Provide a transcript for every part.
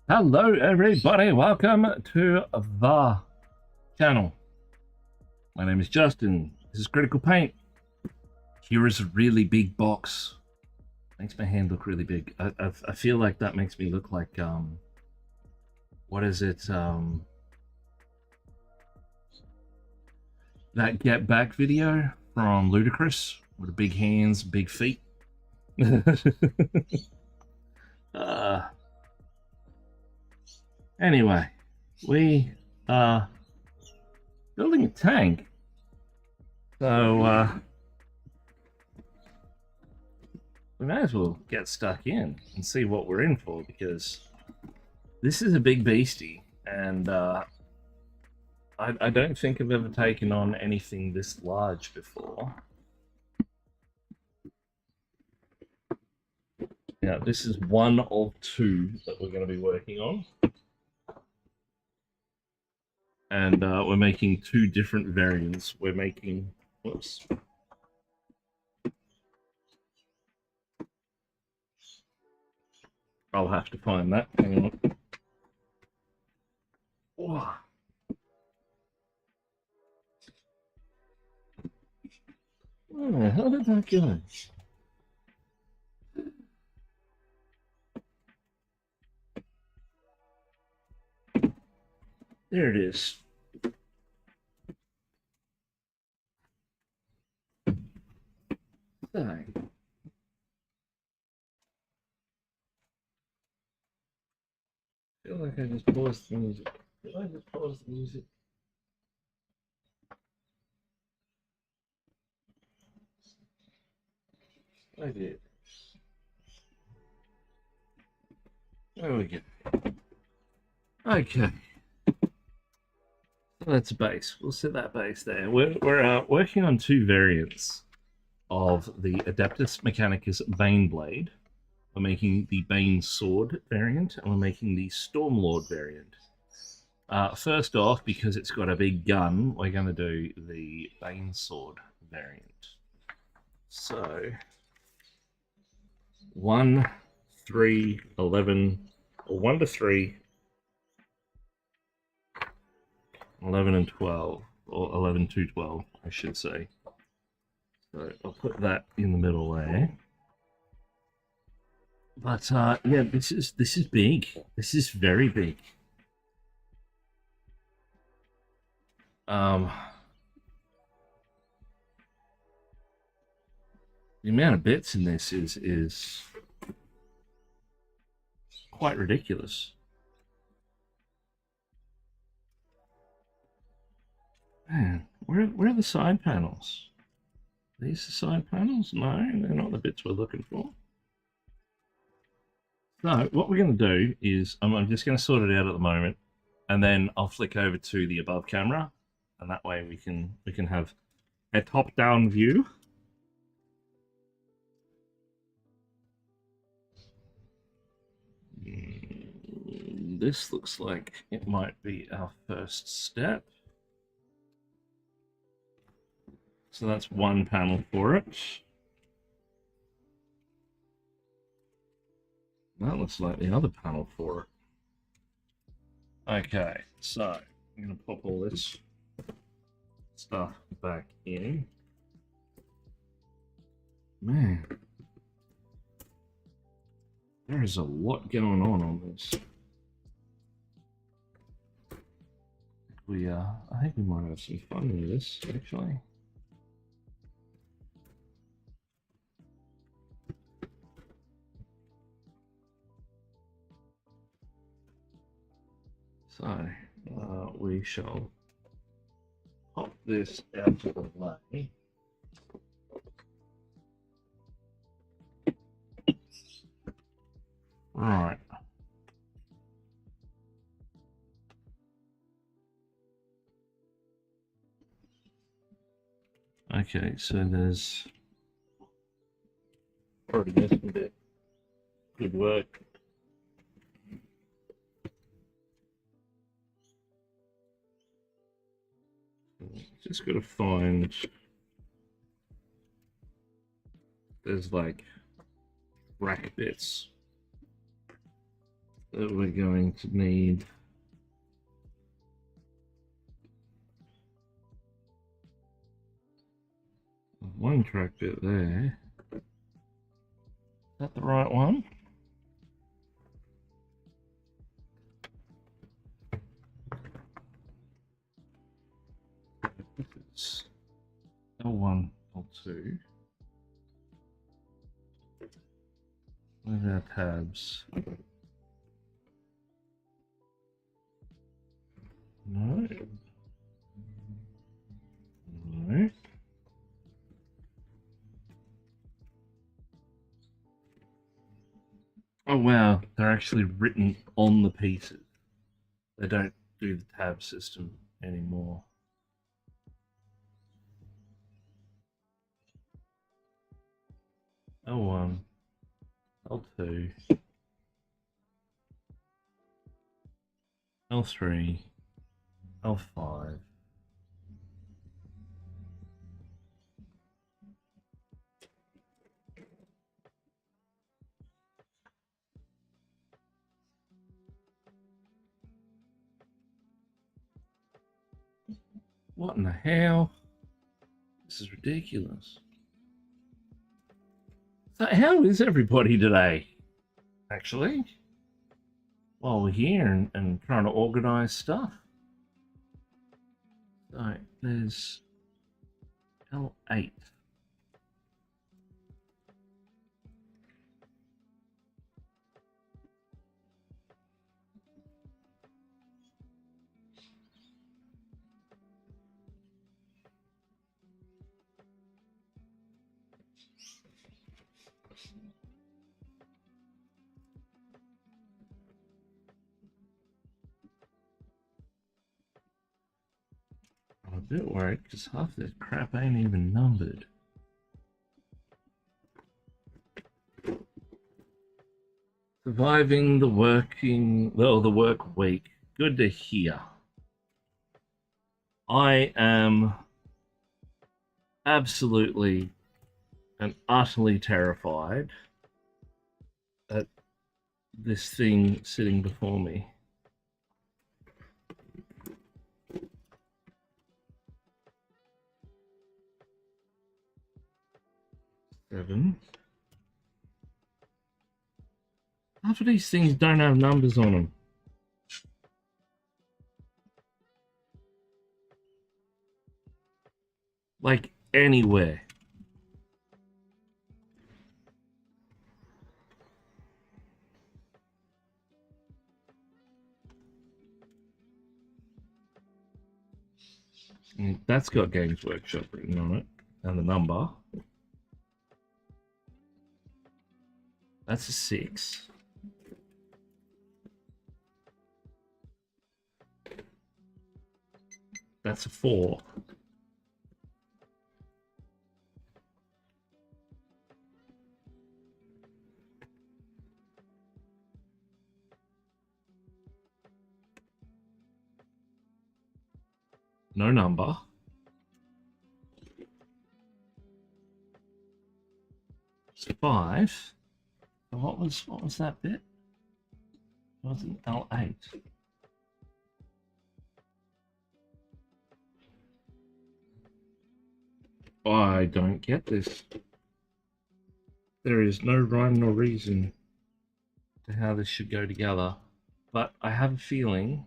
Hello, everybody. Welcome to the channel. My name is Justin. This is Critical Paint. Here is a really big box. Makes my hand look really big. I feel like that makes me look like what is it? That Get Back video from Ludacris with the big hands, big feet. Anyway, we are building a tank. So we may as well get stuck in and see what we're in for, because this is a big beastie, and I don't think I've ever taken on anything this large before. Now, this is one of two that we're going to be working on. And we're making two different variants. We're making, whoops. I'll have to find that. Hang on. Oh. Oh, how did that go? There it is. So. I feel like I just paused the music. Did I just pause the music? I did. There we go. Okay. So that's a base. We'll set that base there. We're working on two variants of the Adeptus Mechanicus Bane Blade. We're making the Bane Sword variant, and we're making the Stormlord variant. First off, because it's got a big gun, we're going to do the Bane Sword variant. So, 1, 3, 11, or 1 to 3, 11 and 12, or 11 to 12, I should say. So I'll put that in the middle there. But yeah, this is big. This is very big. The amount of bits in this is quite ridiculous. Man, where are the side panels? Are these the side panels? No, they're not the bits we're looking for. So what we're going to do is I'm just going to sort it out at the moment, and then I'll flick over to the above camera, and that way we can have a top-down view. This looks like it might be our first step. So that's one panel for it. That looks like the other panel for it. Okay, so I'm going to pop all this stuff back in. Man, there is a lot going on this. I think we might have some fun with this, actually. So, we shall pop this out of the way. Right. Okay, so there's already missed a bit. Good work. Just gotta find. There's like rack bits that we're going to need. One track bit there. Is that the right one? It's L1, L2. Where's our tabs? No. No. Oh wow, they're actually written on the pieces. They don't do the tab system anymore. L1, L2, L3, L5. What in the hell? This is ridiculous. So how is everybody today? Actually, while we're here and trying to organize stuff. So there's L8. I'm a bit worried because half this crap ain't even numbered. Surviving the work week. Good to hear. I am absolutely and utterly terrified at this thing sitting before me. Seven. Half of these things don't have numbers on them. Like anywhere. And that's got Games Workshop written on it. And the number. That's a 6. That's a 4. No number. It's 5. What was that bit? It was an L8. I don't get this. There is no rhyme nor reason to how this should go together. But I have a feeling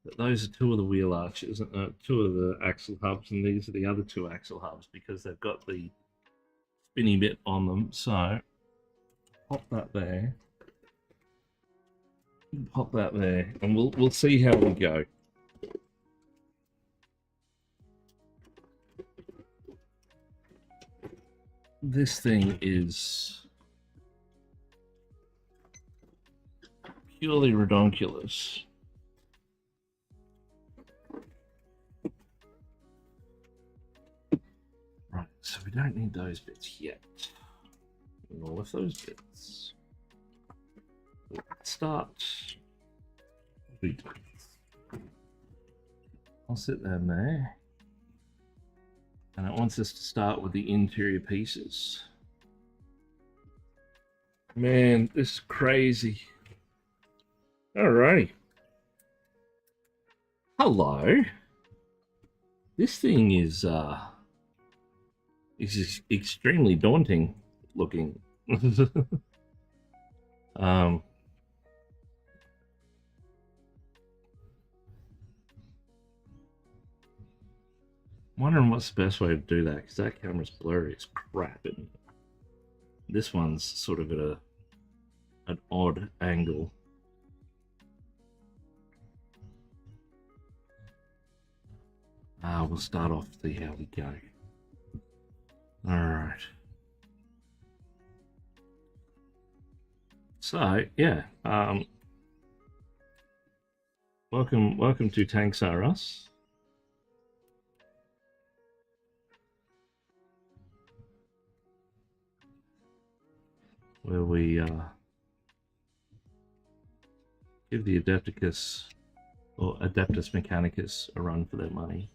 that those are two of the wheel arches, two of the axle hubs, and these are the other two axle hubs because they've got the spinny bit on them. So pop that there. Pop that there, and we'll see how we go. This thing is purely redonkulous. Right, so we don't need those bits yet. And all of those bits. Let's start. I'll sit them there. And it wants us to start with the interior pieces. Man, this is crazy. Alrighty. Hello. This thing is extremely daunting looking. Wondering what's the best way to do that, because that camera's blurry as crap, and this one's sort of at an odd angle. We'll start off, see how we go. Alright. So, yeah, welcome to Tanks R Us. Where we give the Adeptus or Adeptus Mechanicus a run for their money.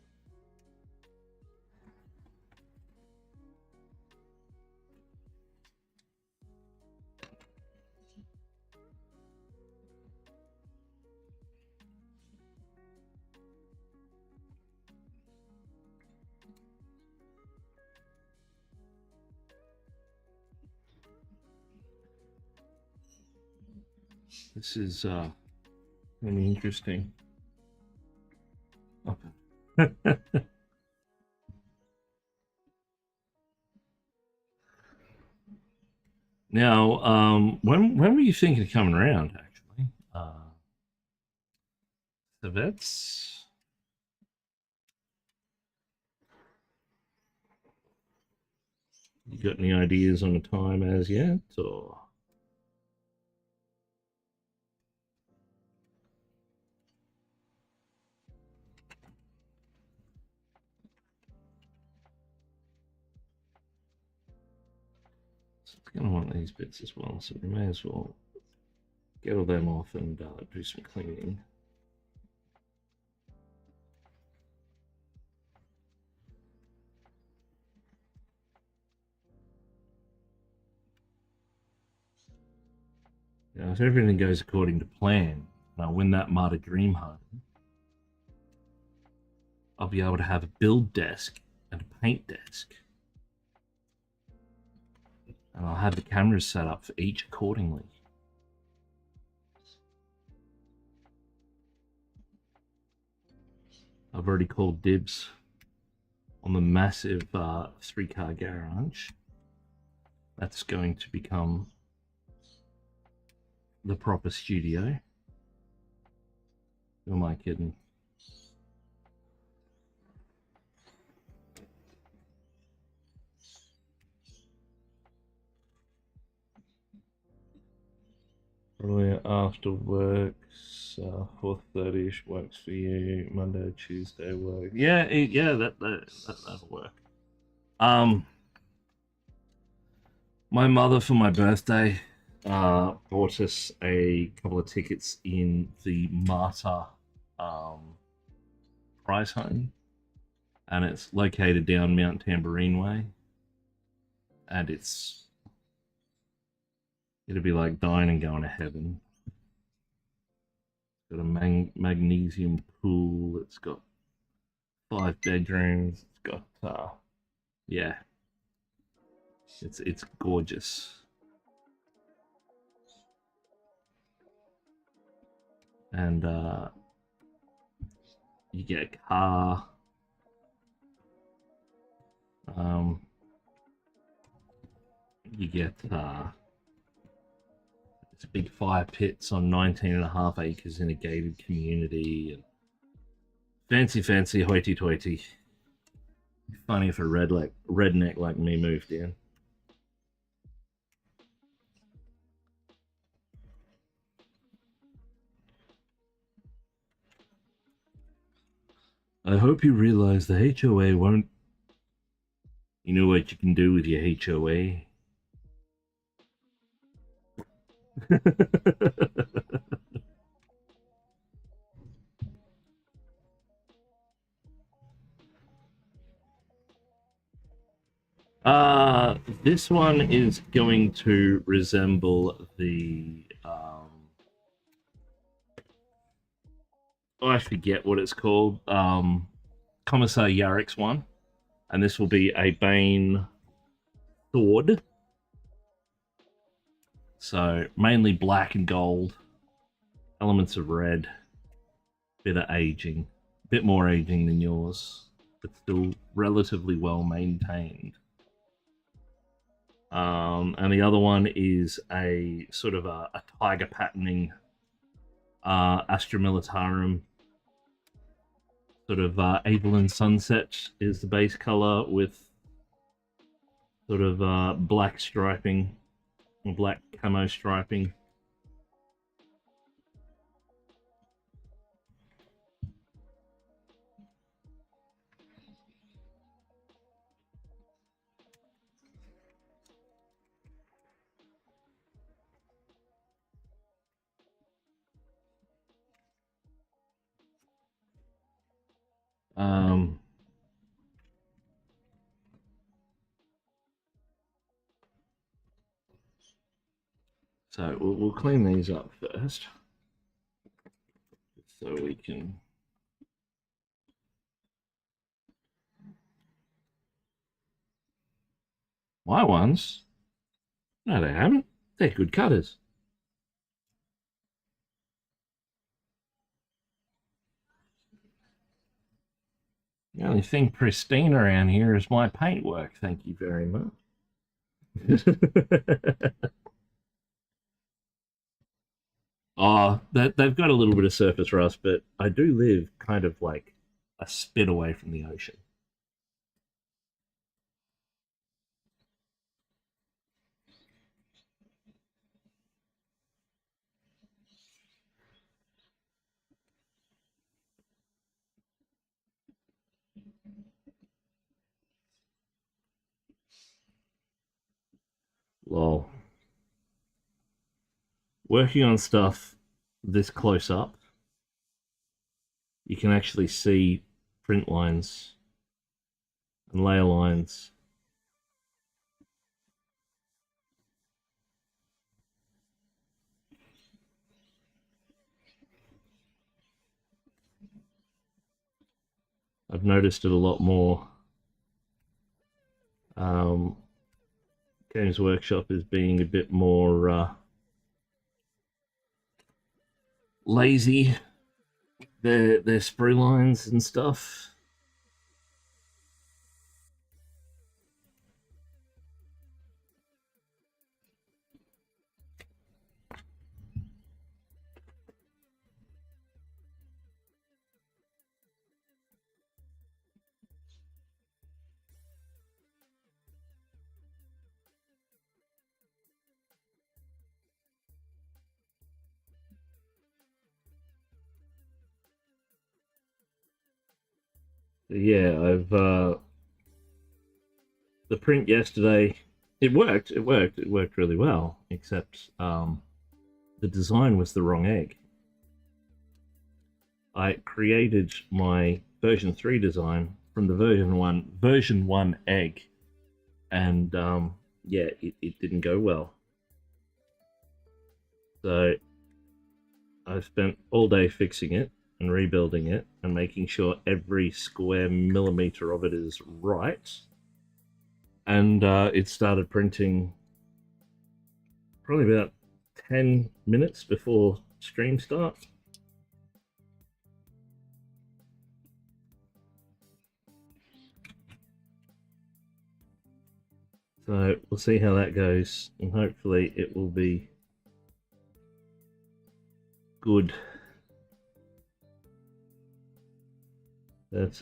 This is really interesting. Okay. Now, when were you thinking of coming around? Actually, the vets. You got any ideas on the time as yet, or? Going to want these bits as well, so we may as well get all them off and do some cleaning. Now, if everything goes according to plan, and I win that Martyr Dream Hunt, I'll be able to have a build desk and a paint desk. And I'll have the cameras set up for each accordingly. I've already called dibs on the massive 3-car garage. That's going to become the proper studio. Who am I kidding? Probably after works, 4:30ish works for you. Monday, Tuesday work. Yeah, that'll work. My mother for my birthday bought us a couple of tickets in the Martyr prize home, and it's located down Mount Tambourine Way, and it'll be like dying and going to heaven. Got a magnesium pool. It's got 5 bedrooms. It's got yeah, it's gorgeous. And you get a car. You get it's big fire pits on 19.5 acres in a gated community, and fancy hoity-toity. Funny if a redneck like me moved in. I hope you realize the HOA won't. You know what you can do with your HOA? This one is going to resemble the I forget what it's called. Commissar Yarrick's one. And this will be a Bane sword. So mainly black and gold. Elements of red. Bit of aging. Bit more aging than yours. But still relatively well maintained. And the other one is a sort of a tiger patterning Astra Militarum. Sort of Avelin Sunset is the base color with sort of black striping, black camo striping. So we'll clean these up first, so we can. My ones? No, they haven't. They're good cutters. The only thing pristine around here is my paintwork. Thank you very much. Oh, they've got a little bit of surface rust, but I do live kind of like a spit away from the ocean. Lol. Working on stuff this close up, you can actually see print lines and layer lines. I've noticed it a lot more. Games Workshop is being a bit more lazy. Their sprue lines and stuff. Yeah, I've the print yesterday. It worked. It worked really well. Except the design was the wrong egg. I created my version 3 design from the version 1 egg, and yeah, it didn't go well. So I've spent all day fixing it and rebuilding it and making sure every square millimeter of it is right. And it started printing probably about 10 minutes before stream start. So we'll see how that goes, and hopefully it will be good. That's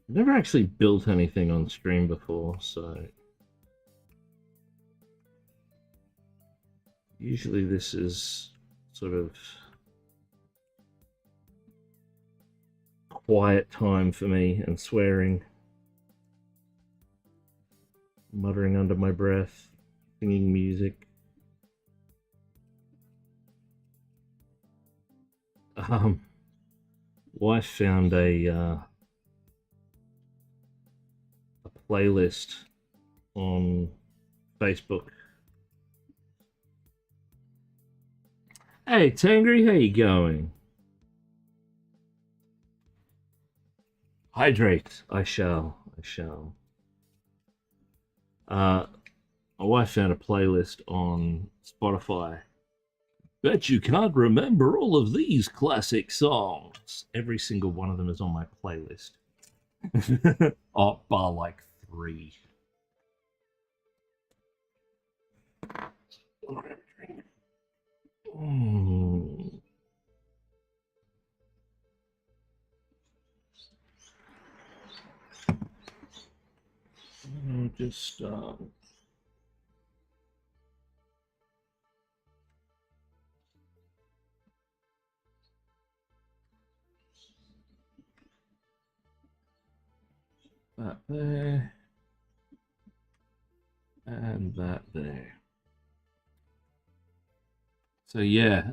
never actually built anything on stream before, so usually this is sort of quiet time for me and swearing, muttering under my breath, singing music. Wife found a playlist on Facebook. Hey Tangry, how you going? Hydrate. I shall. My wife found a playlist on Spotify. Bet you can't remember all of these classic songs. Every single one of them is on my playlist. Oh, bar like 3. Just that there and that there. So yeah,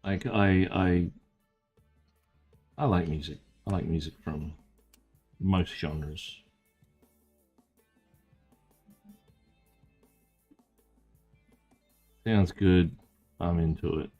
like I like music. I like music from most genres. Sounds good. I'm into it.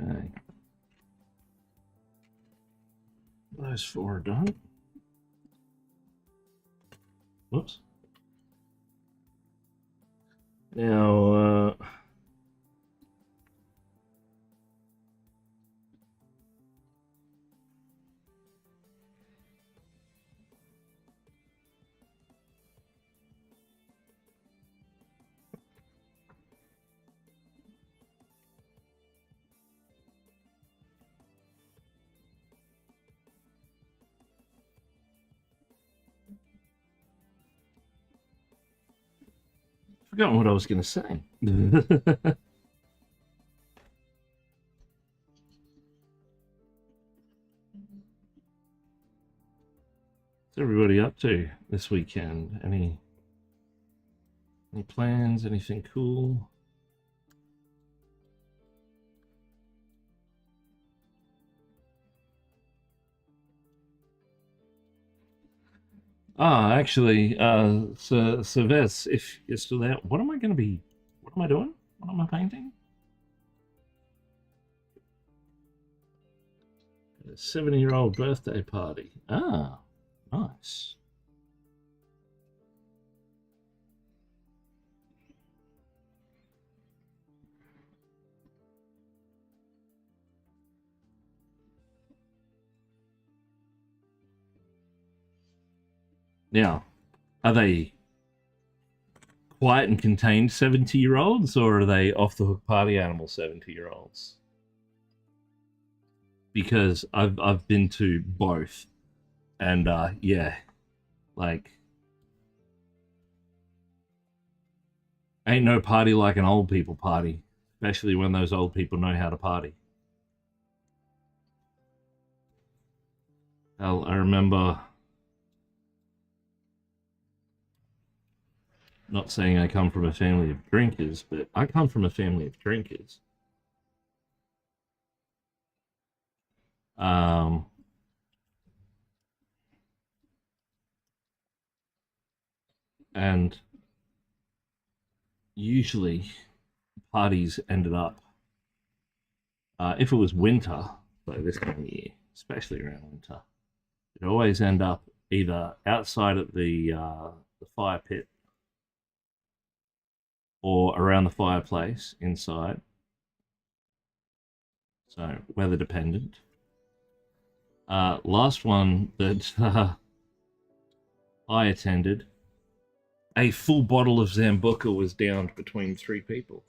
Okay. Those 4 are done. Whoops. Now, forgotten what I was going to say. What's everybody up to this weekend? Any plans? Anything cool? Actually, so Vez, if you're still there, what am I doing? What am I painting? A 70-year-old birthday party. Ah, nice. Now, are they quiet and contained 70-year-olds, or are they off the hook party animal 70-year-olds? Because I've been to both, and yeah, like ain't no party like an old people party, especially when those old people know how to party. I remember, not saying I come from a family of drinkers, but I come from a family of drinkers. Um, and usually parties ended up, if it was winter, like this time of year, especially around winter, it always end up either outside at the fire pit or around the fireplace inside. So weather dependent. Last one that I attended, a full bottle of Zambuca was downed between 3 people.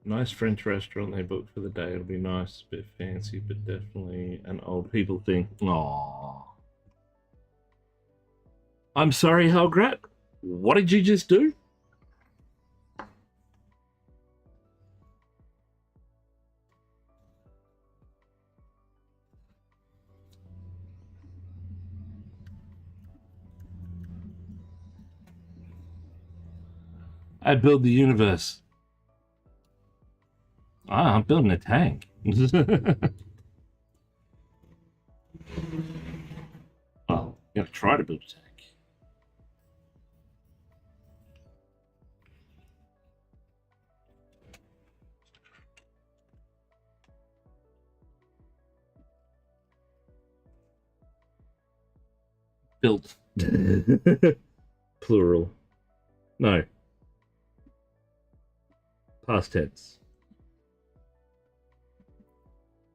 Nice French restaurant they booked for the day. It'll be nice, a bit fancy, but definitely an old people thing. Aww. I'm sorry, Helgrat. What did you just do? I build the universe. I'm building a tank. Well, you gotta try to build a tank. Built. Plural. No. Past tense.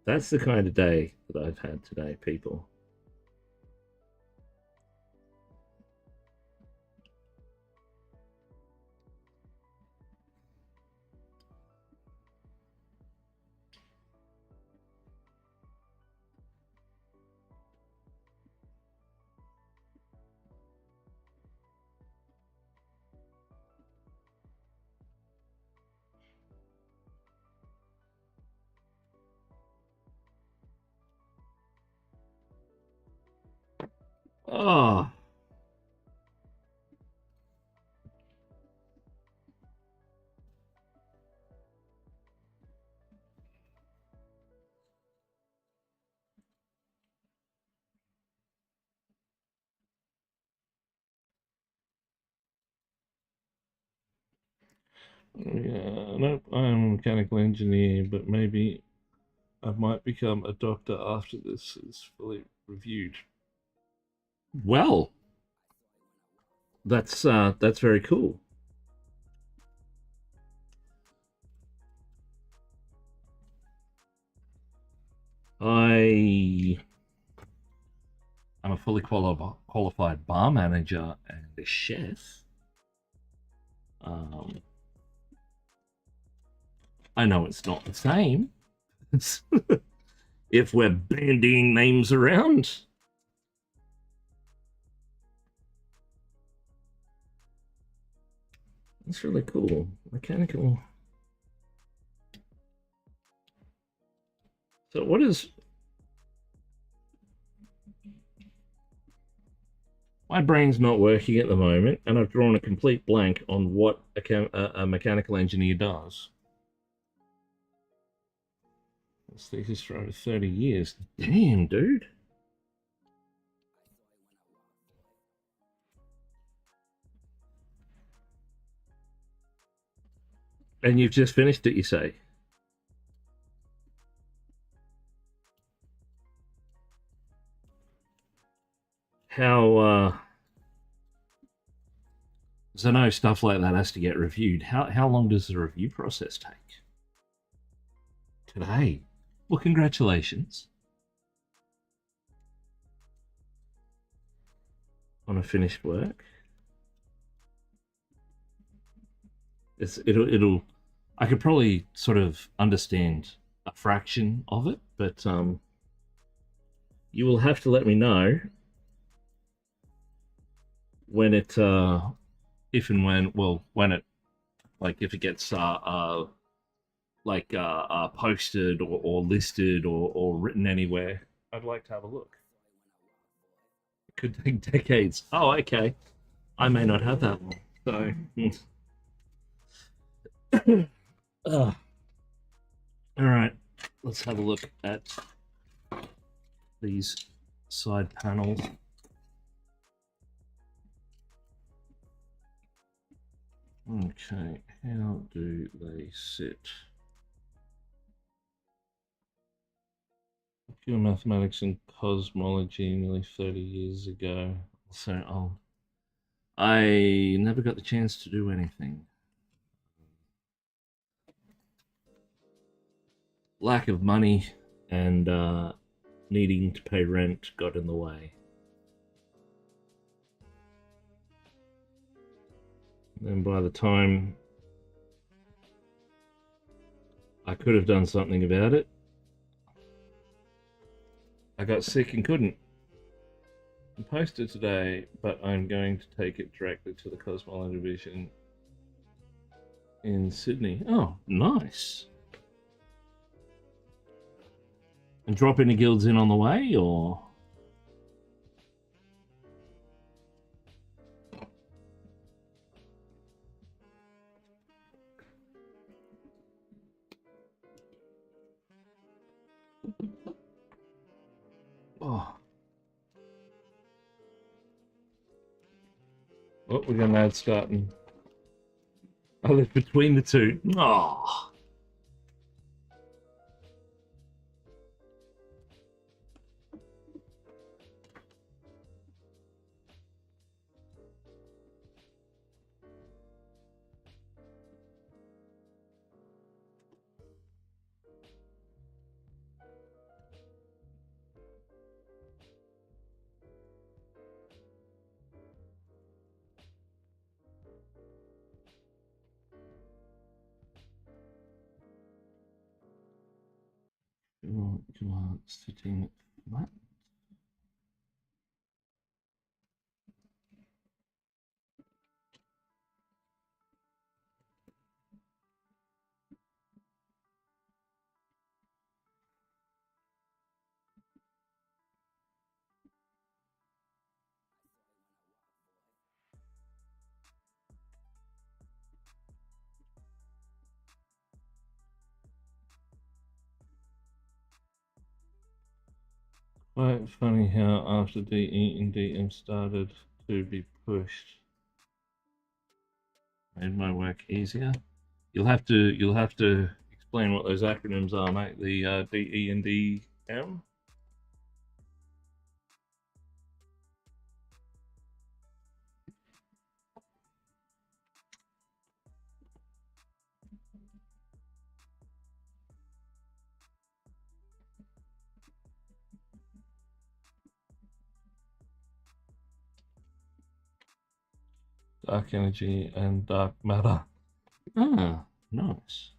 That's the kind of day that I've had today, people. Oh, yeah. Nope, I'm a mechanical engineer, but maybe I might become a doctor after this is fully reviewed. Well, that's very cool. I am a fully qualified bar manager and a chef. Um, I know it's not the same. If we're bandying names around. That's really cool. Mechanical. So what is... My brain's not working at the moment, and I've drawn a complete blank on what a mechanical engineer does. This thesis for over 30 years. Damn, dude. And you've just finished it, you say? How So I know stuff like that has to get reviewed. How long does the review process take? Today. Well, congratulations on a finished work. It'll I could probably sort of understand a fraction of it, but you will have to let me know when it if and when, well, when it, like, if it gets posted or listed or written anywhere. I'd like to have a look. It could take decades. Oh, okay. I may not have that long. So, all right. Let's have a look at these side panels. Okay, how do they sit? Pure mathematics and cosmology nearly 30 years ago. So I never got the chance to do anything. Lack of money and needing to pay rent got in the way. And by the time I could have done something about it, I got sick and couldn't. I posted today, but I'm going to take it directly to the Cosmology Division in Sydney. Oh, nice. And drop any guilds in on the way, or? Oh. Oh, we got an ad starting. I live between the two. Oh. Come on, sitting flat. Quite funny how after DE and DM started to be pushed, made my work easier. You'll have to explain what those acronyms are, mate. The DE and DM. Dark energy and dark matter. Ah, nice.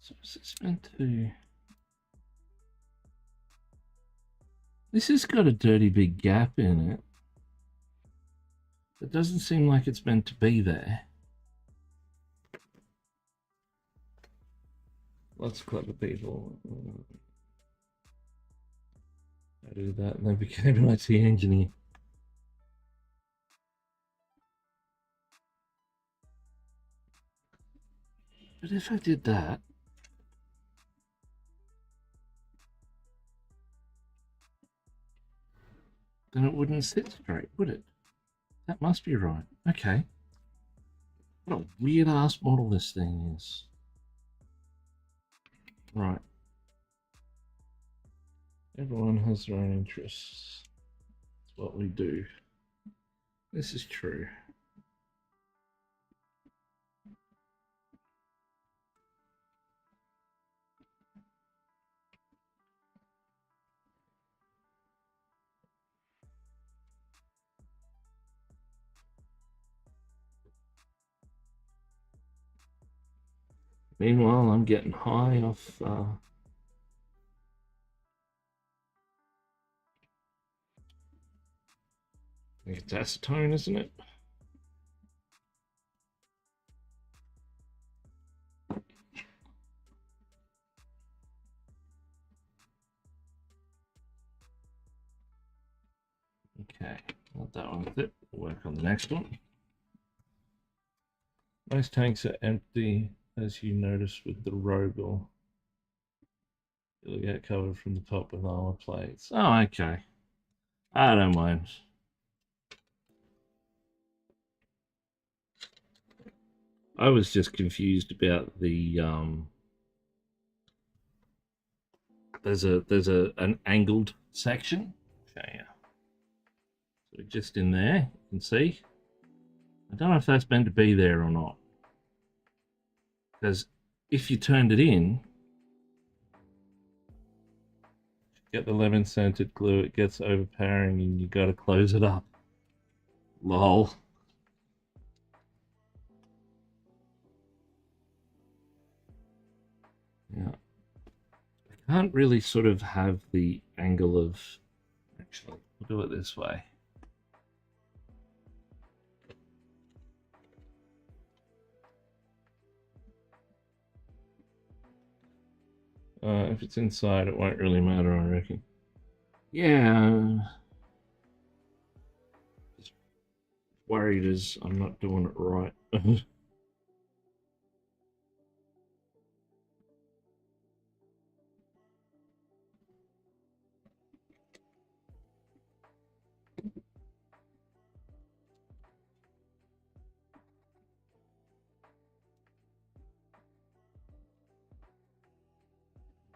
So what's this meant to? This has got a dirty big gap in it. It doesn't seem like it's meant to be there. Lots of clever people. I do that and then became an IT engineer. But if I did that, then it wouldn't sit straight, would it? That must be right. Okay. What a weird ass model this thing is. Right. Everyone has their own interests. That's what we do. This is true. Meanwhile, I'm getting high off I think it's acetone, isn't it? Okay, not that one with it. We'll work on the next one. Most tanks are empty, as you notice with the Rogal. It'll get covered from the top with armor plates. Oh, okay. I don't mind. I was just confused about the there's an angled section. Okay. So just in there, you can see. I don't know if that's meant to be there or not. Because if you turned it in, get the lemon scented glue, it gets overpowering and you got to close it up. Lol. Yeah. I can't really sort of have the angle of... Actually, we'll do it this way. If it's inside, it won't really matter, I reckon. Yeah. Just worried as I'm not doing it right.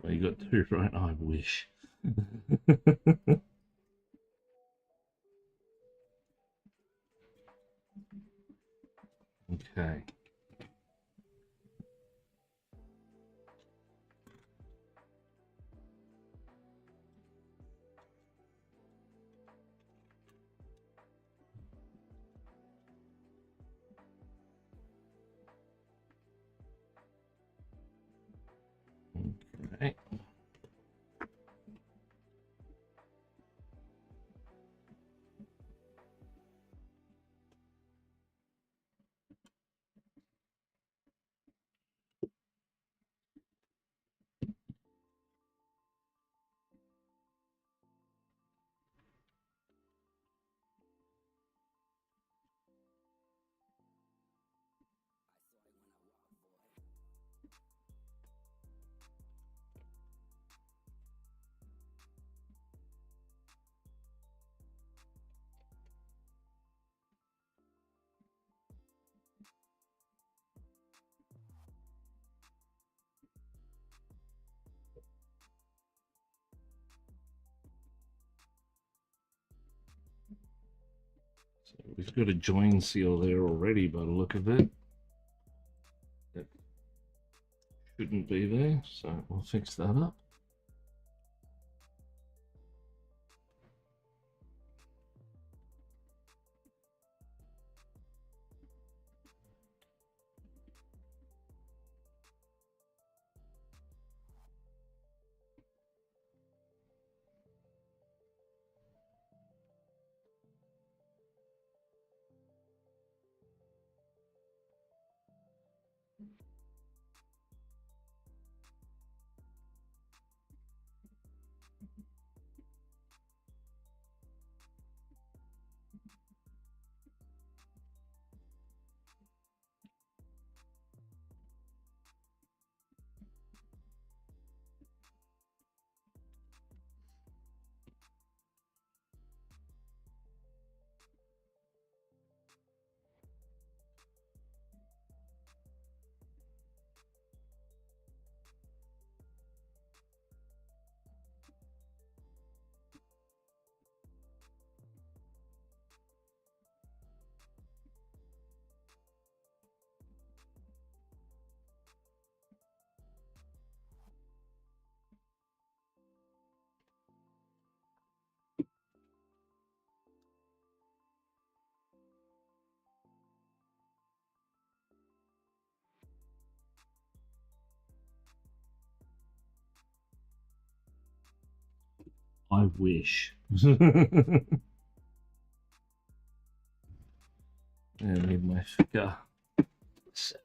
Well, you got two right, I wish. Okay. Okay. So we've got a join seal there already by the look of it. That shouldn't be there, so we'll fix that up. I wish. I need my figure set.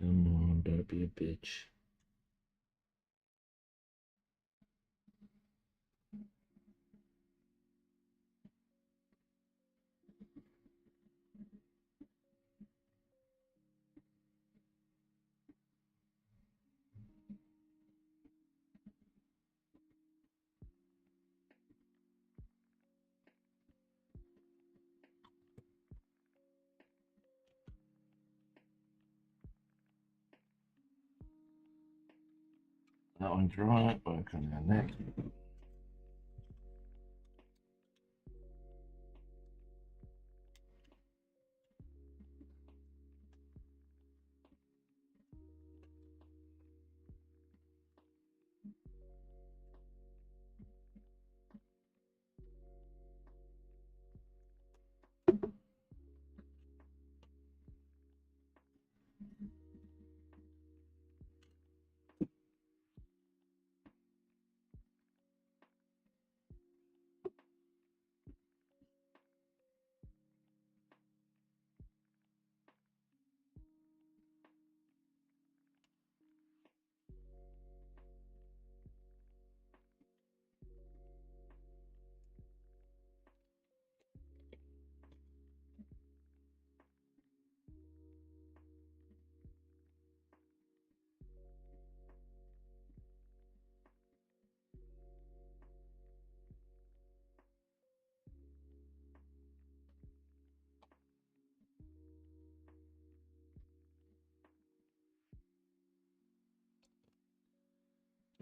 Come on, don't be a bitch. That one's right, work on our neck.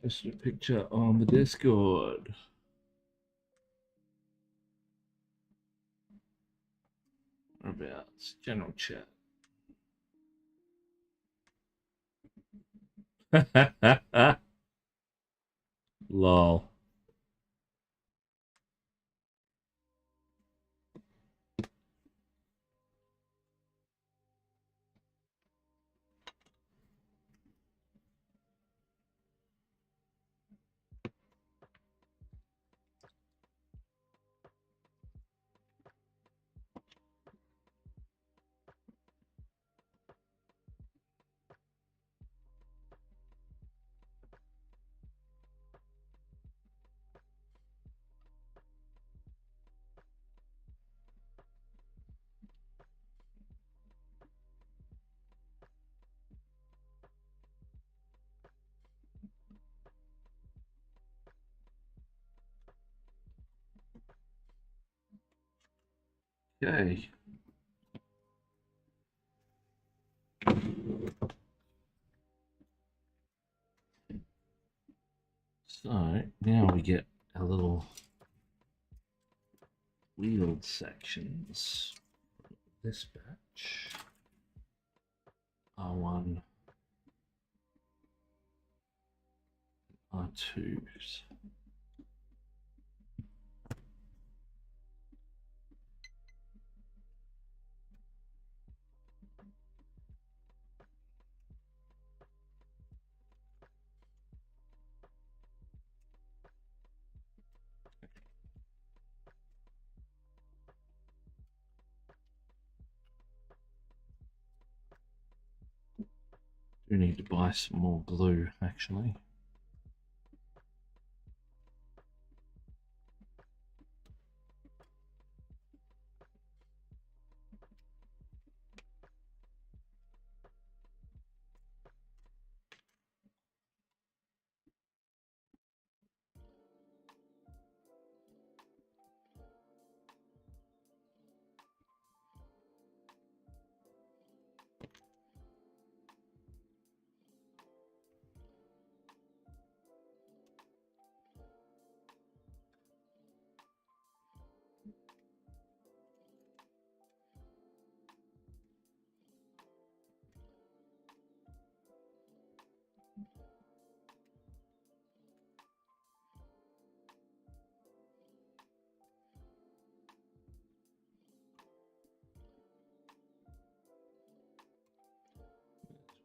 Just a picture on the Discord. About general chat. Lol. Okay. So now we get a little wheeled sections. This batch. R1, R2s. Do need to buy some more glue, actually.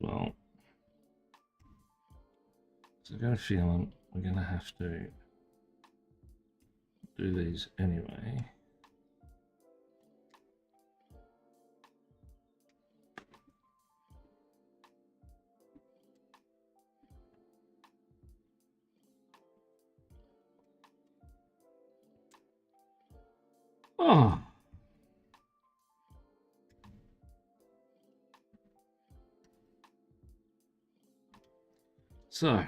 Well, so I've got a feeling we're going to have to do these anyway. Oh. So,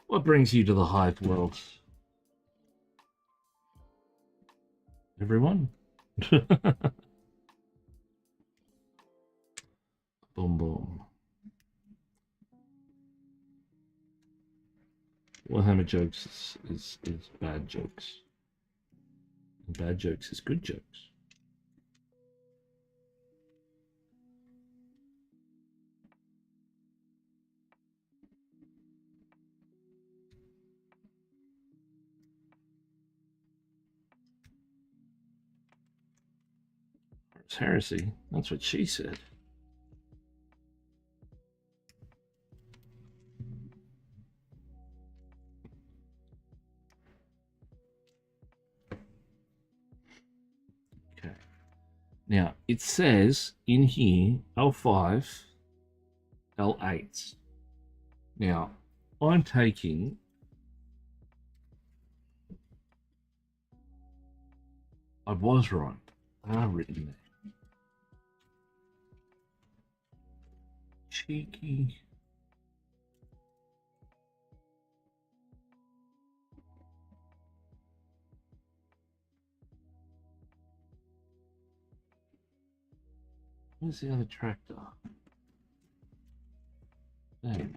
what brings you to the hive world? Everyone? Boom, boom. Warhammer jokes is bad jokes. And bad jokes is good jokes. It's heresy. That's what she said. Okay. Now, it says in here L5, L8. Now, I'm taking I was right. They are written there. Cheeky. Where's the other tractor? There.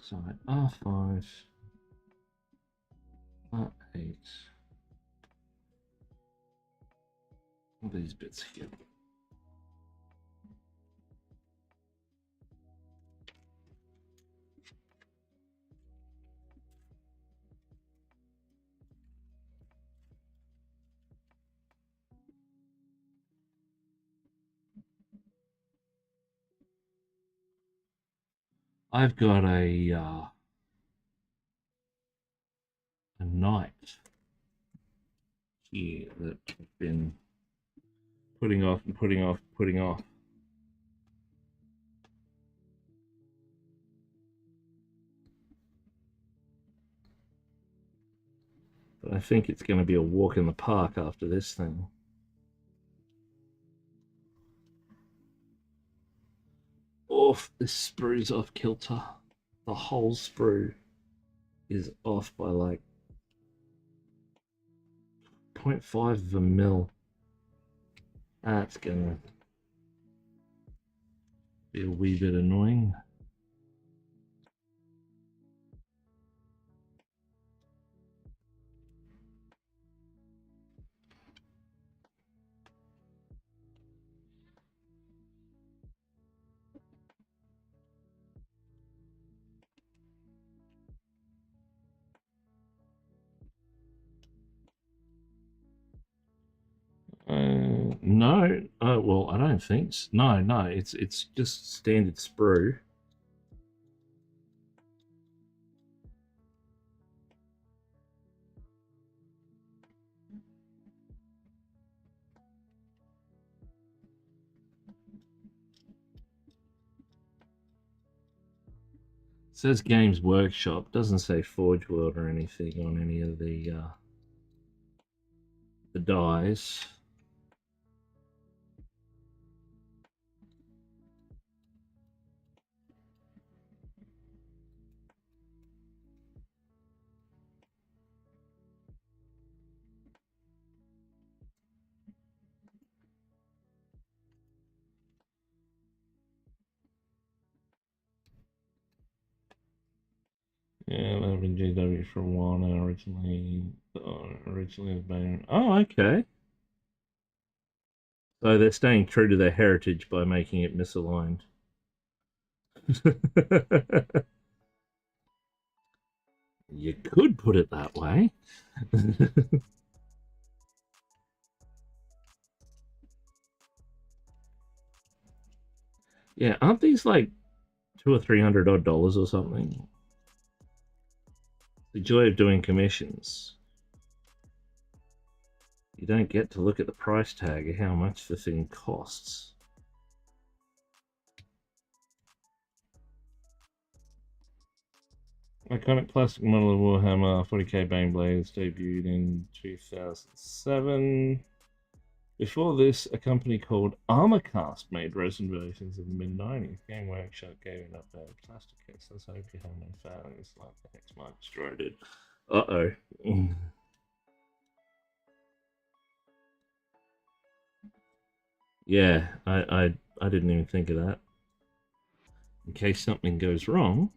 So R5, R8. All these bits here. I've got a knight here that I've been putting off and putting off, putting off. But I think it's going to be a walk in the park after this thing. Off, this sprue's off kilter. The whole sprue is off by like 0.5 of a mil. That's gonna be a wee bit annoying. No. Well, I don't think so. No. It's just standard sprue. It says Games Workshop. Doesn't say Forge World or anything on any of the dies. Yeah, that been GW for a while now. Originally has been. Oh, okay. So they're staying true to their heritage by making it misaligned. You could put it that way. Yeah, aren't these like $200 or $300 or something? The joy of doing commissions. You don't get to look at the price tag of how much the thing costs. Iconic plastic model of Warhammer 40k Baneblades debuted in 2007. Before this, a company called Armorcast made resin versions in the mid-90s. Game Workshop gave it up a plastic case. Let's hope you have no failures like the X Mark Destroyer did. Uh-oh. Yeah, I didn't even think of that. In case something goes wrong.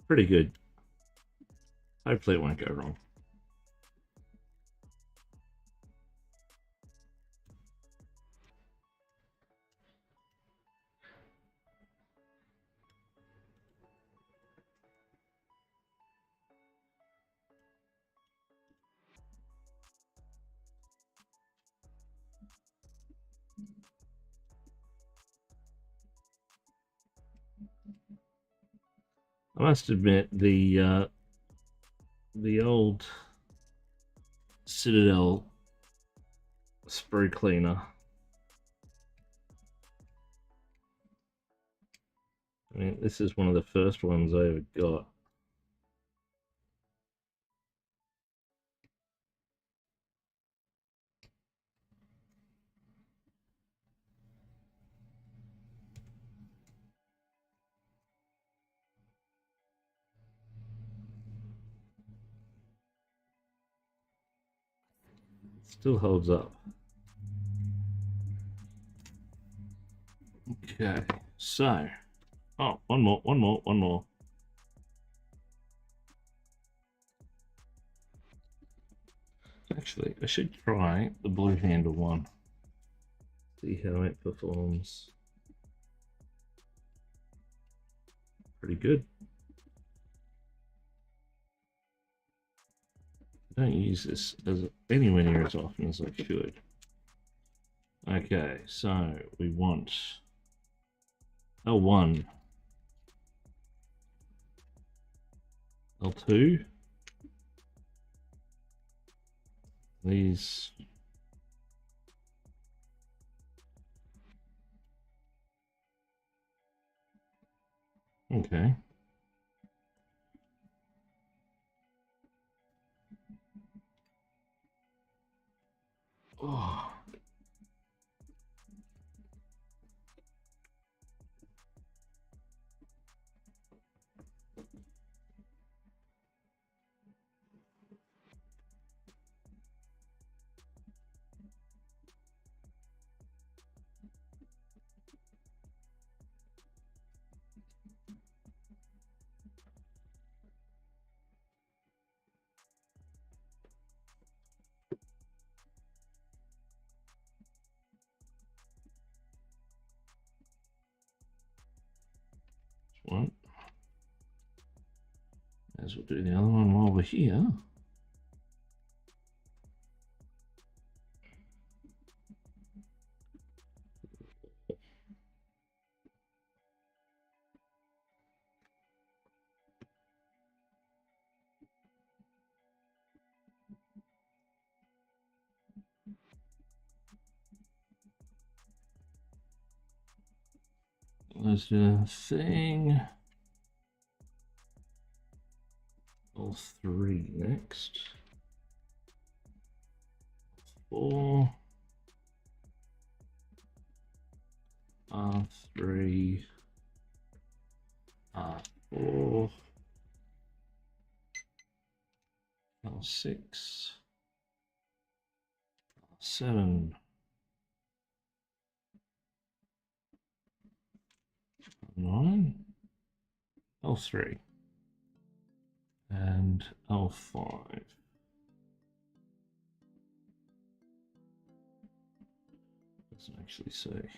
Pretty good. Hopefully it won't go wrong. I must admit the old Citadel sprue cleaner. I mean, this is one of the first ones I ever got. It still holds up. Okay, so one more. Actually, I should try the blue handle one. See how it performs. Pretty good. I don't use this as anywhere near as often as I should. Okay, so we want L1, L2. These okay. Oh. One. As we'll do the other one while we're here. Let's do a thing. All three next. 4. R3. R4. L6. R7. 9, L3, and L5. Doesn't actually say.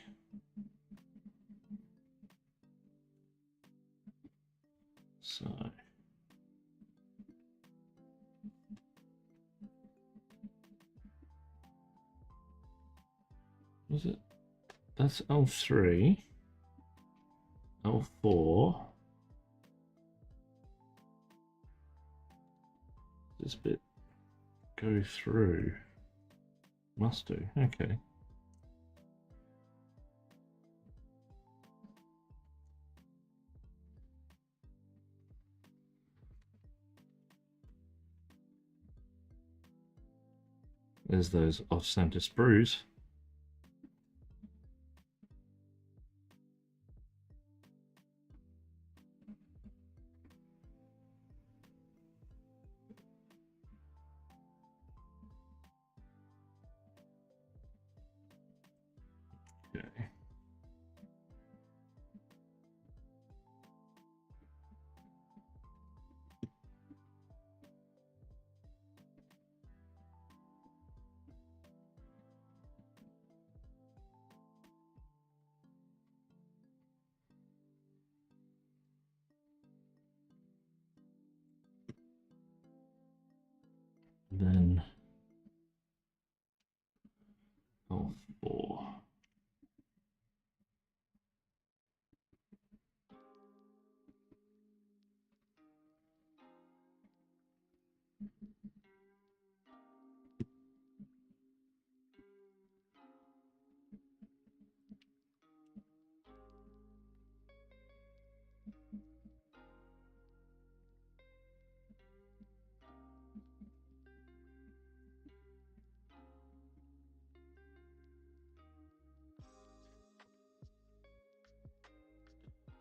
So was it? That's L3, L4. This bit go through. Must do. Okay. There's those off-center sprues. Okay. Then L4.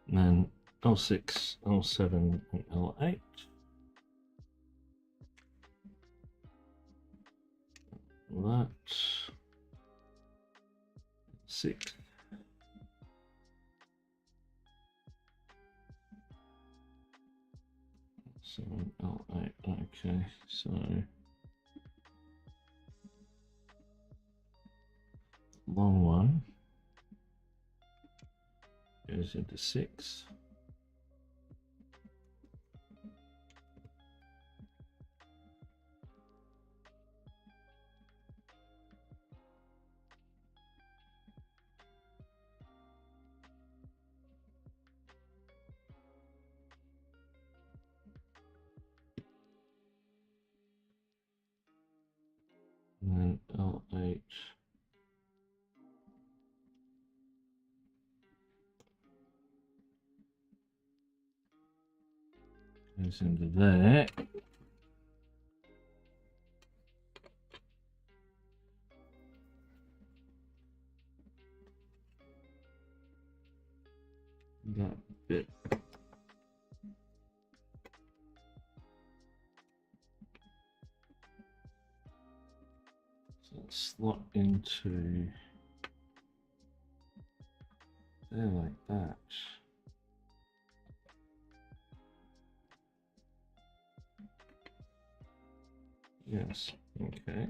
And then L6, L7, and L8. That 6. 7, L8. Okay, so long one goes into 6. And then L8 goes into there. That bit. So slot into there like that. Yes, okay.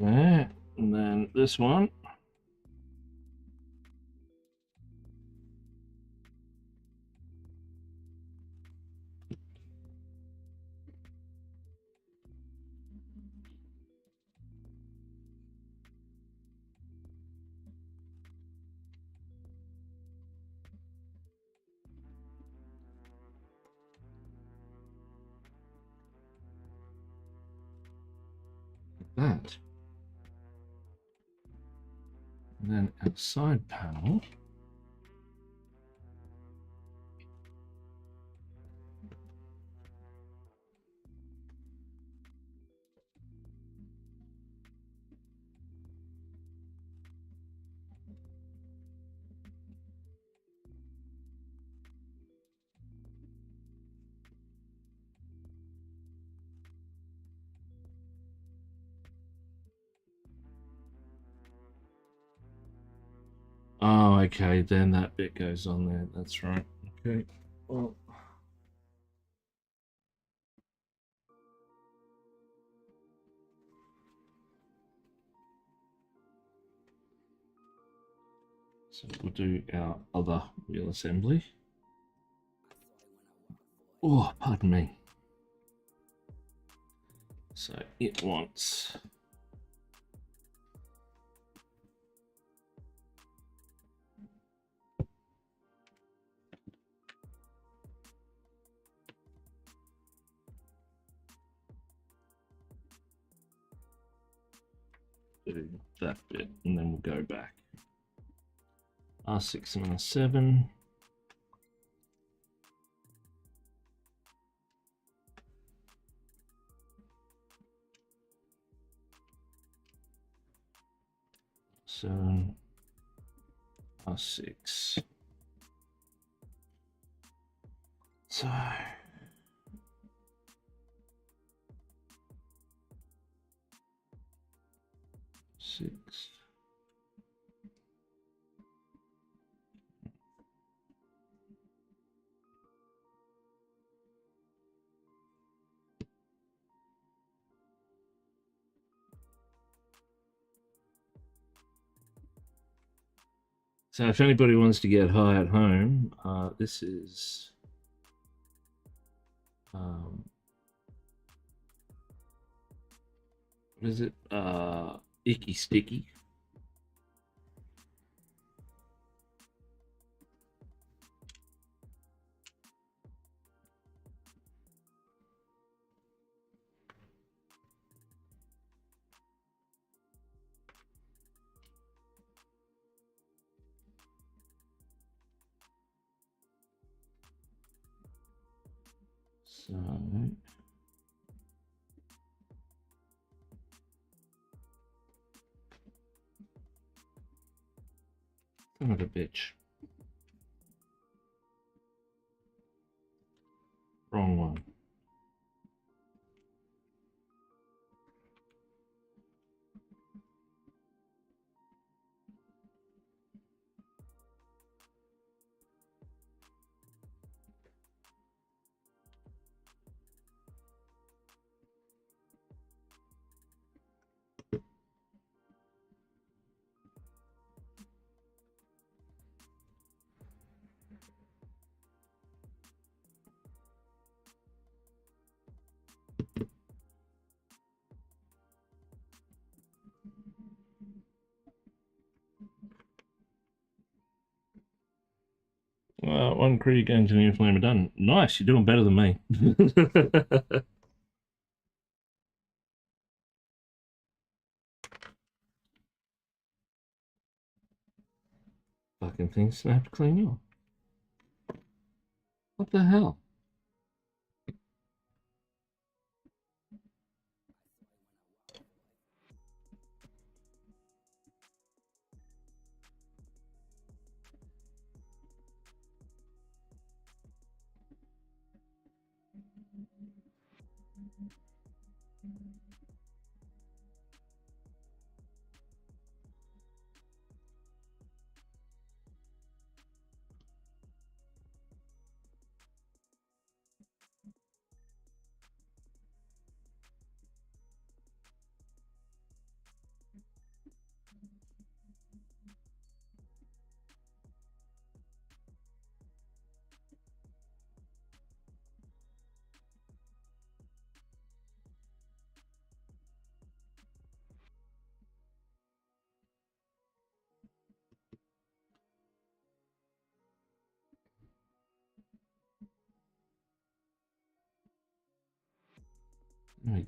There, and then this one. that. And then our side panel. Oh, okay, then that bit goes on there. That's right. Okay. Well, so we'll do our other wheel assembly. Oh, pardon me. So it wants do that bit, and then we'll go back. R6 and R7. So R6. So 6. So if anybody wants to get high at home, this is what is it? Icky Sticky. So son of a bitch. Wrong one. One Krieg engineer flame done. Nice, you're doing better than me. Fucking thing snapped clean off. What the hell? Okay.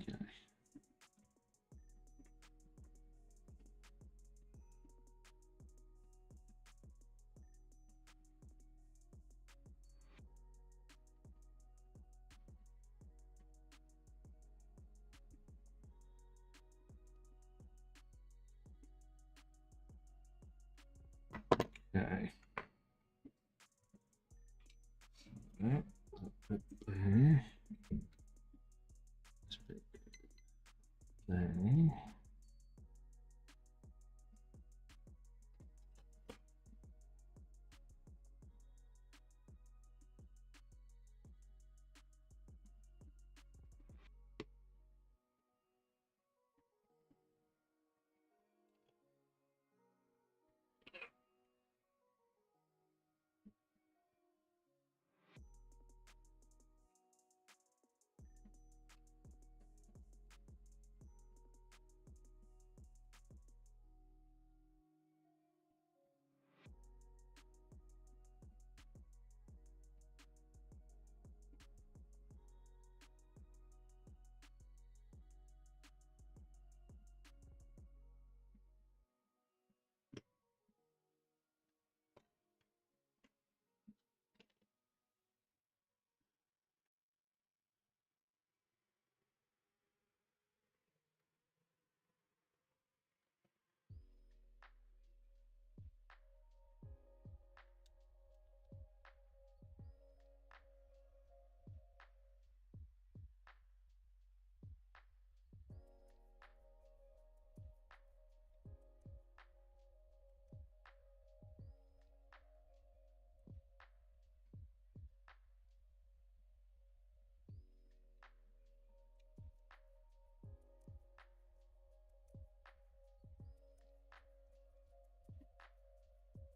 Okay. That bit there. This bit there.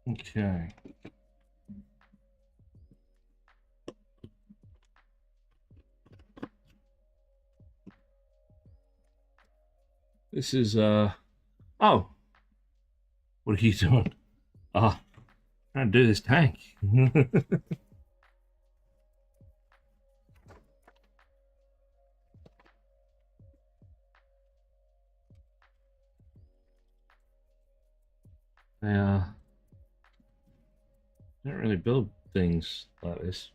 Okay. This is oh, what are you doing? Ah, trying to do this tank. They don't really build things like this.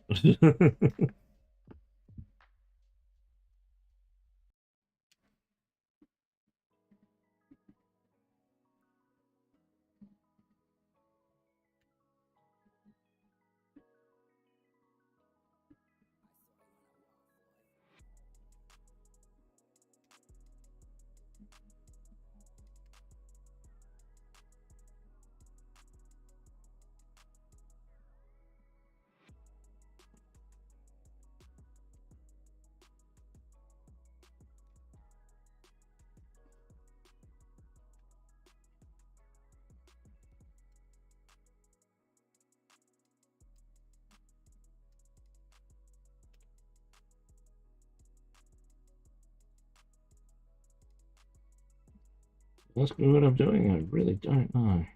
What's what I'm doing? I really don't know.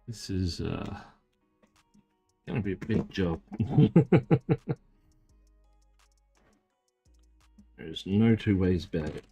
This is gonna be a big job. There's no two ways about it.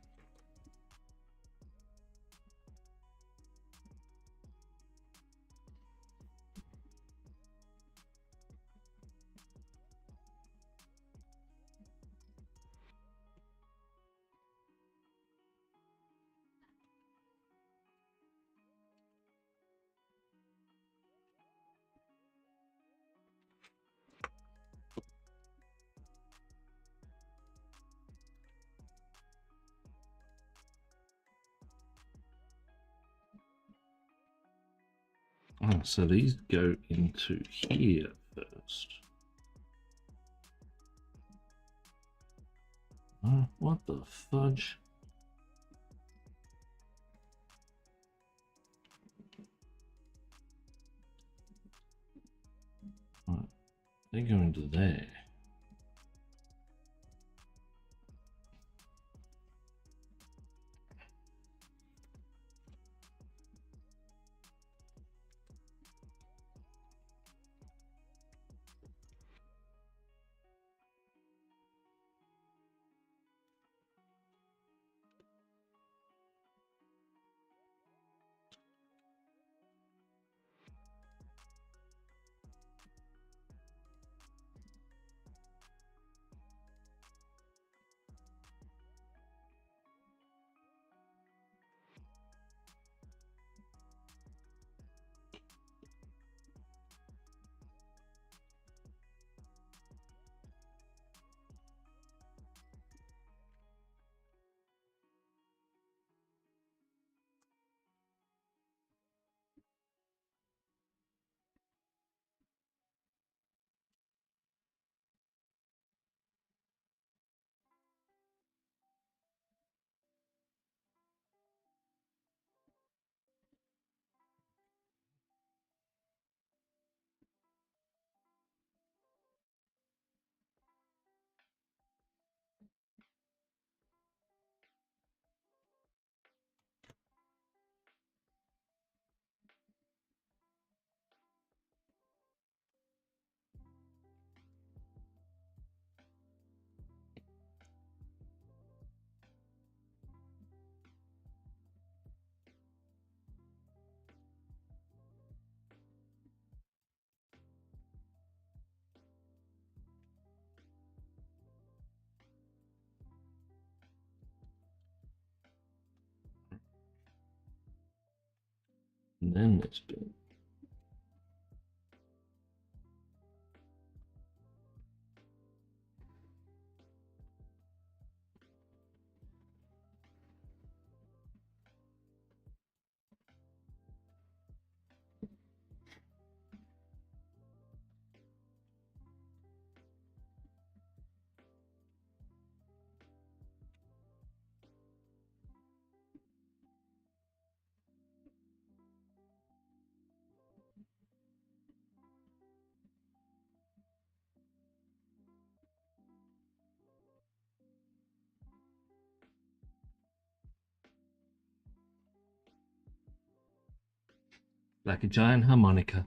Oh, so these go into here first. What the fudge? Right, they go into there. And then this bit. Like a giant harmonica.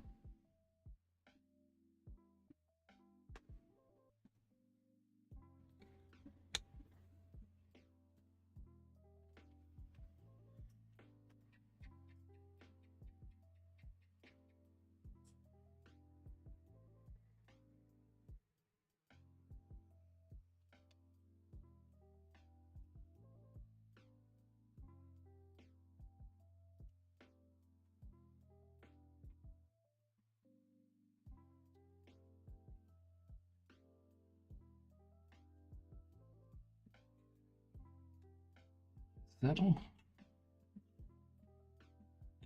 Settle.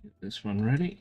Get this one ready.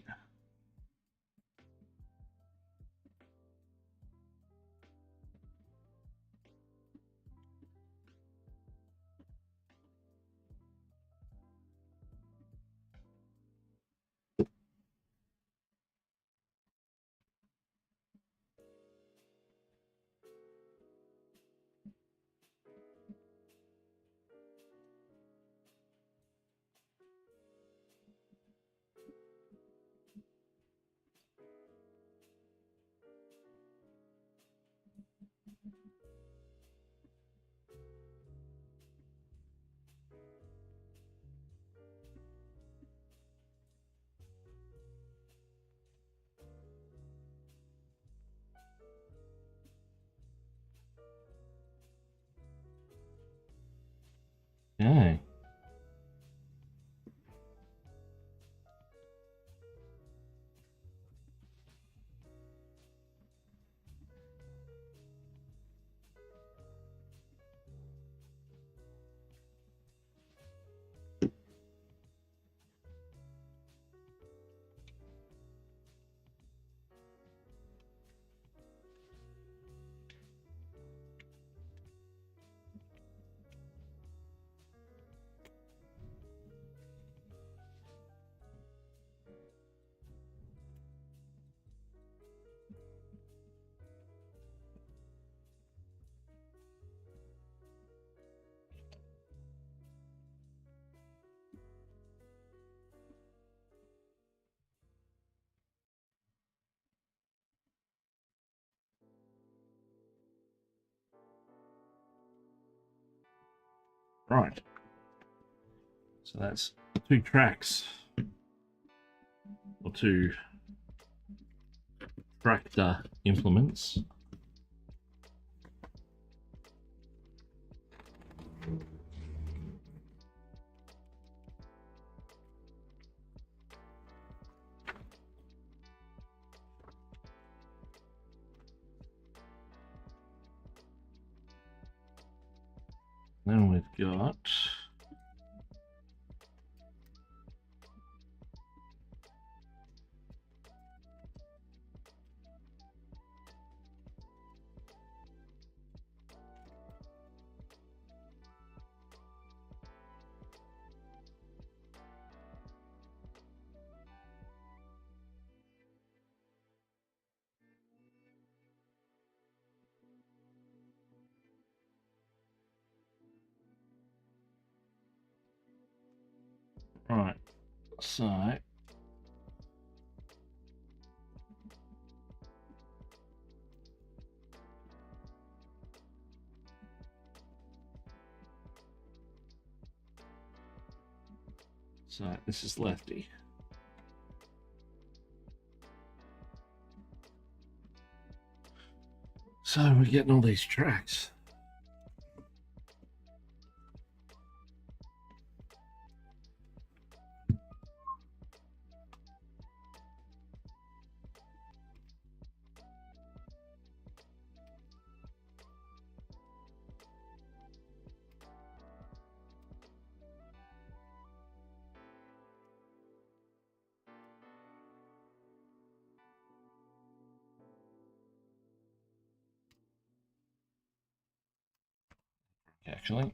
Right. So that's 2 tracks. Or 2 tractor implements. Then we've got right. So this is lefty. So we're getting all these tracks. Actually.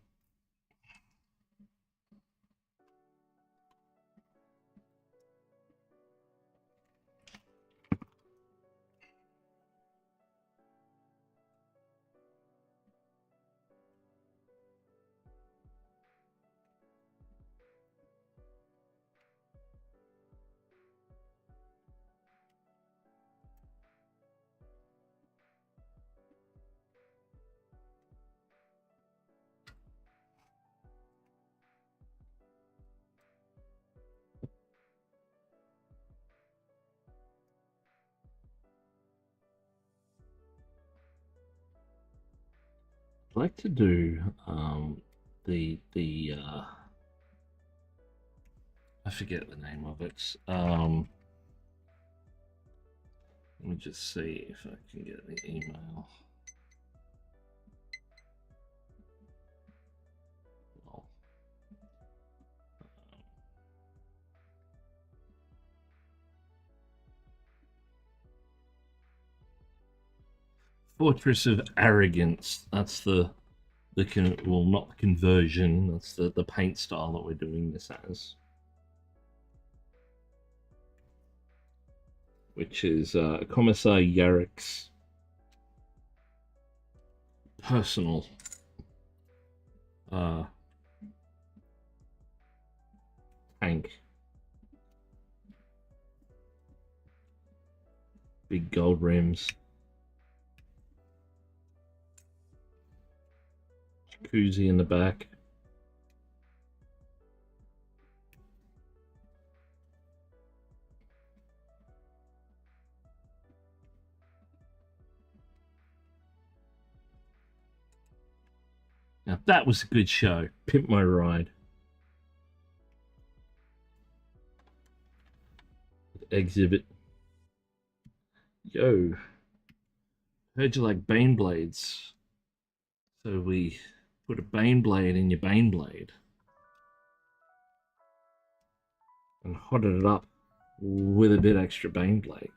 I'd like to do the I forget the name of it. Let me just see if I can get the email. Well, Fortress of Arrogance. That's the well, not the conversion. That's the paint style that we're doing this as, which is Commissar Yarrick's personal tank. Big gold rims. Jacuzzi in the back. Now that was a good show. Pimp My Ride. Exhibit. Yo. Heard you like Bane blades. So we put a Bane blade in your Bane blade. And hotted it up with a bit extra Bane blade.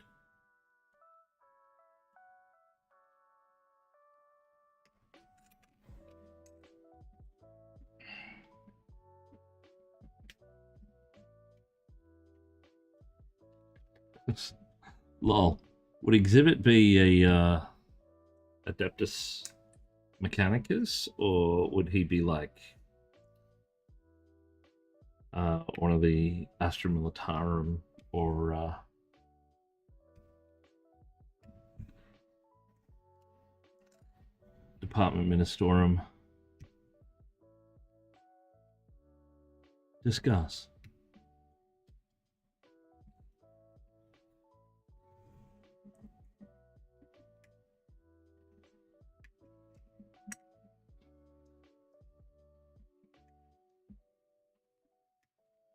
Lol. Would Exhibit be a Adeptus Mechanicus, or would he be like one of the Astra Militarum or Department Ministorum? Discuss.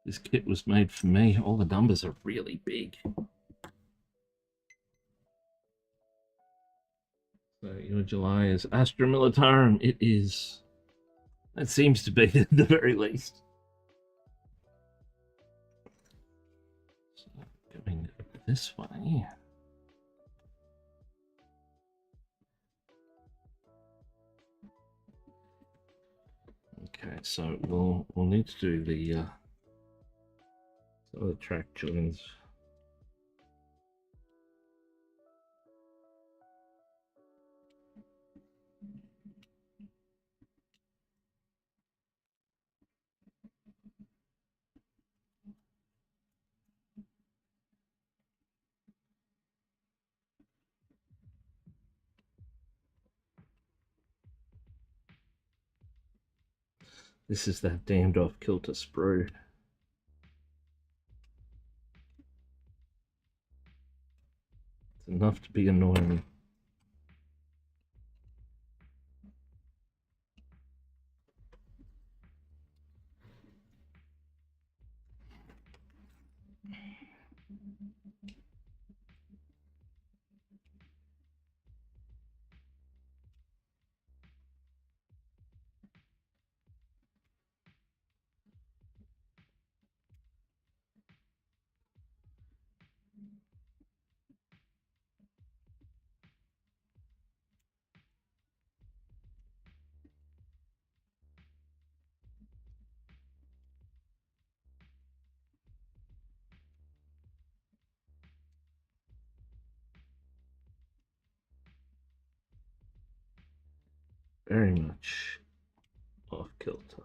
This kit was made for me. All the numbers are really big. So your July is Astra Militarum. It is. It seems to be at the very least. So going this way. Okay, so we'll need to do the some of the track joins. This is that damned off kilter sprue. It's enough to be annoying. Very much off kilter.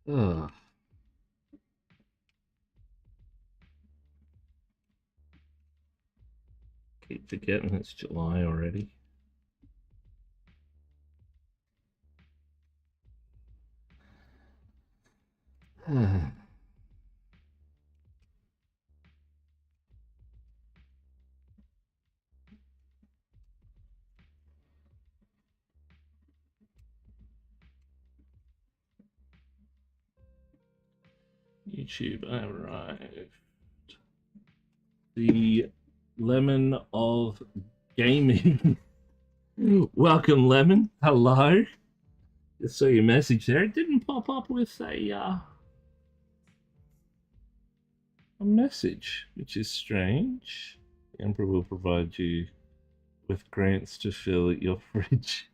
Ugh. Keep forgetting it's July already. YouTube arrived. The lemon of gaming. Welcome, Lemon. Hello. Just saw your message there. It didn't pop up with a message, which is strange. The Emperor will provide you with grants to fill your fridge.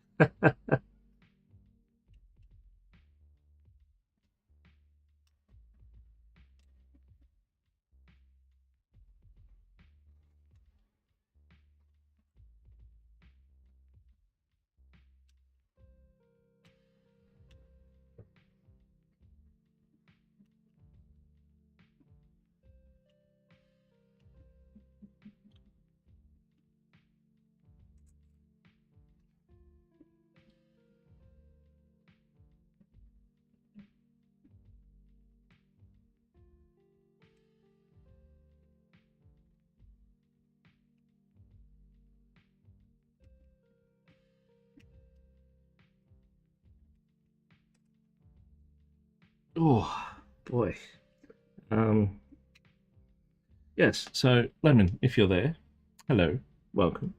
Oh boy. Yes, so Lemon, if you're there, hello, welcome.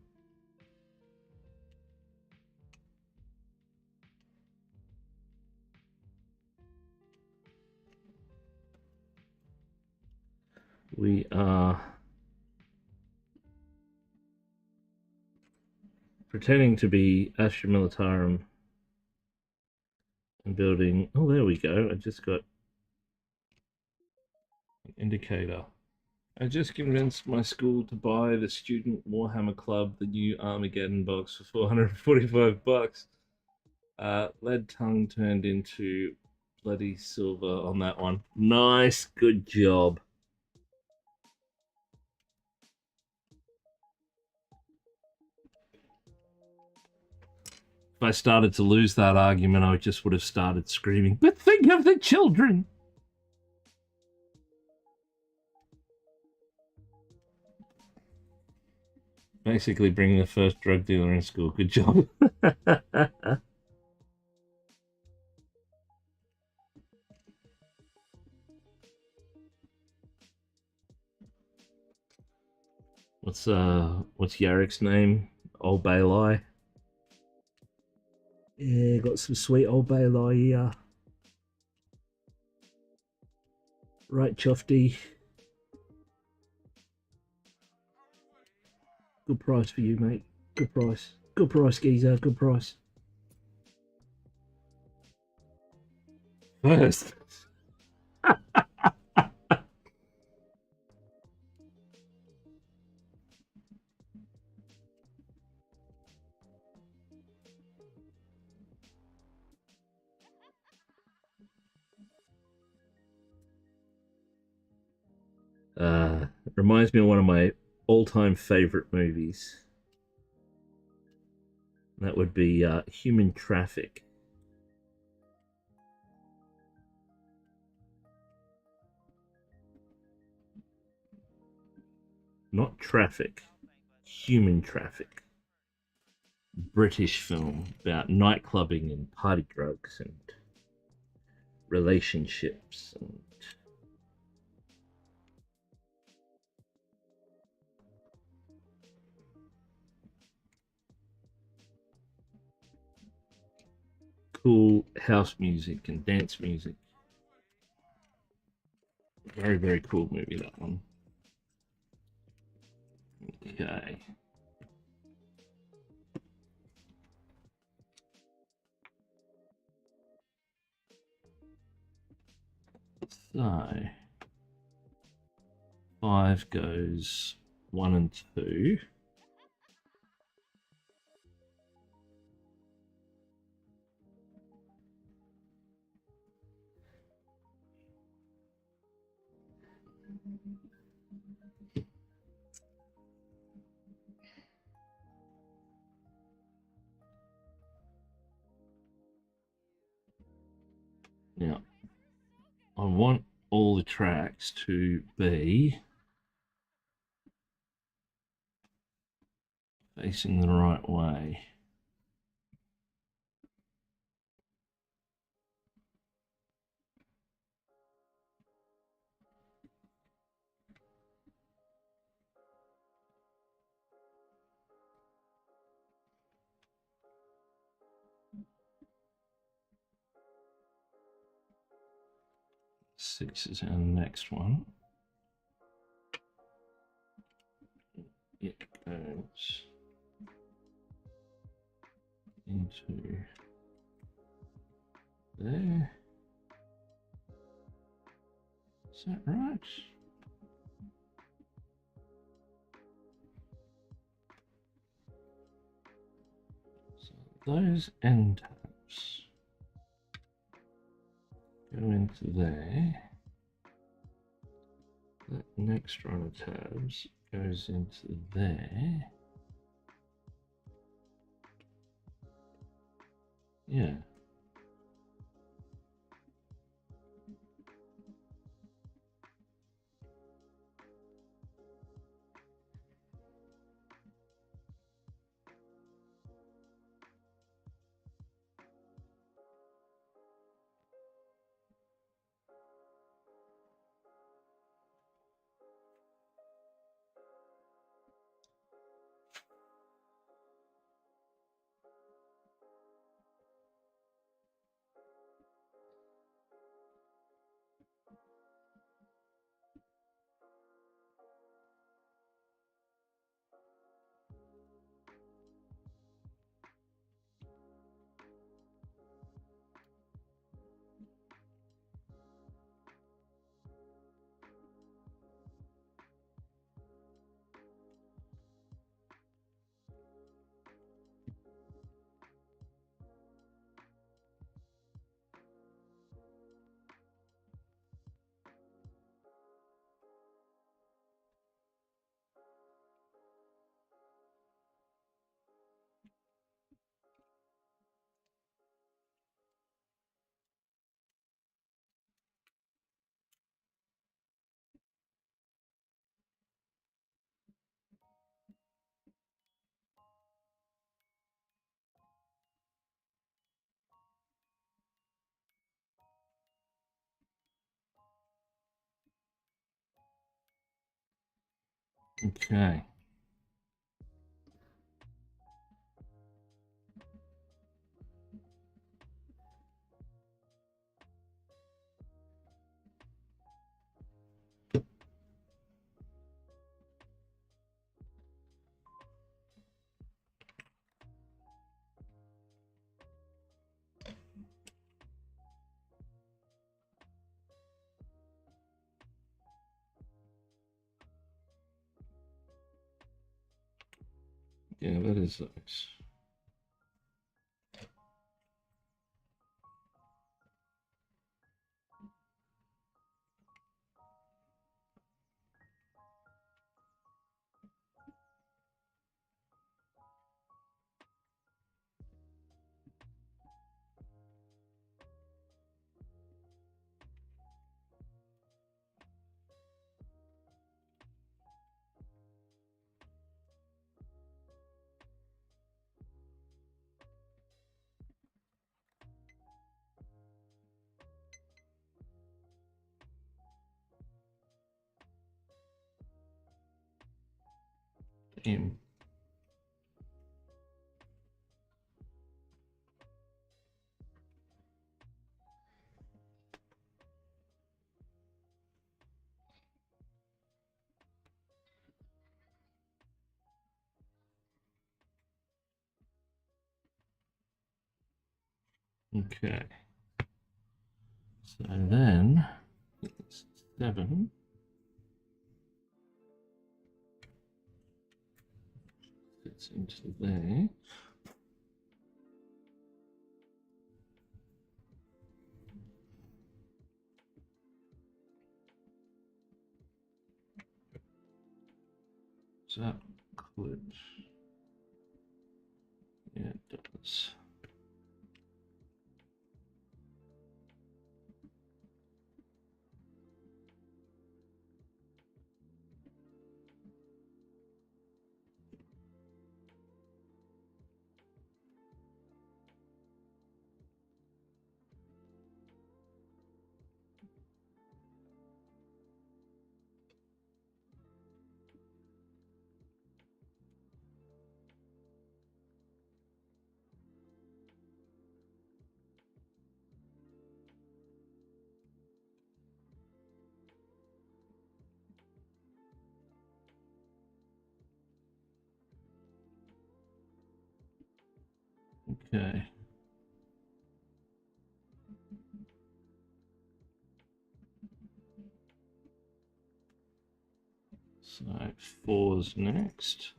We are pretending to be Astra Militarum and building. Oh, there we go. I just got an indicator. I just convinced my school to buy the Student Warhammer Club, the new Armageddon box for 445 bucks. Lead tongue turned into bloody silver on that one. Nice, good job. If I started to lose that argument, I just would have started screaming, but think of the children! Basically bringing the first drug dealer in school. Good job. What's Yarek's name? Old Bailey. Yeah, got some sweet Old Bailey here. Right, Chofty. Good price for you, mate. Good price. Good price, geezer. Good price. First. Reminds me of one of my all-time favorite movies. That would be Human Traffic. Not Traffic. Human Traffic. British film about nightclubbing and party drugs and relationships and cool house music and dance music. Very, very cool movie, that one. Okay. So 5 goes 1 and 2. Now, I want all the tracks to be facing the right way. Six is our next one. It goes into there. Is that right? So those end tabs go into there. That next run of tabs goes into there. Yeah. Okay. Yeah, that is nice. Damn. Okay. So then, it's 7. Fits into there. Does that clip? Yeah, it does. Okay. So 4's next.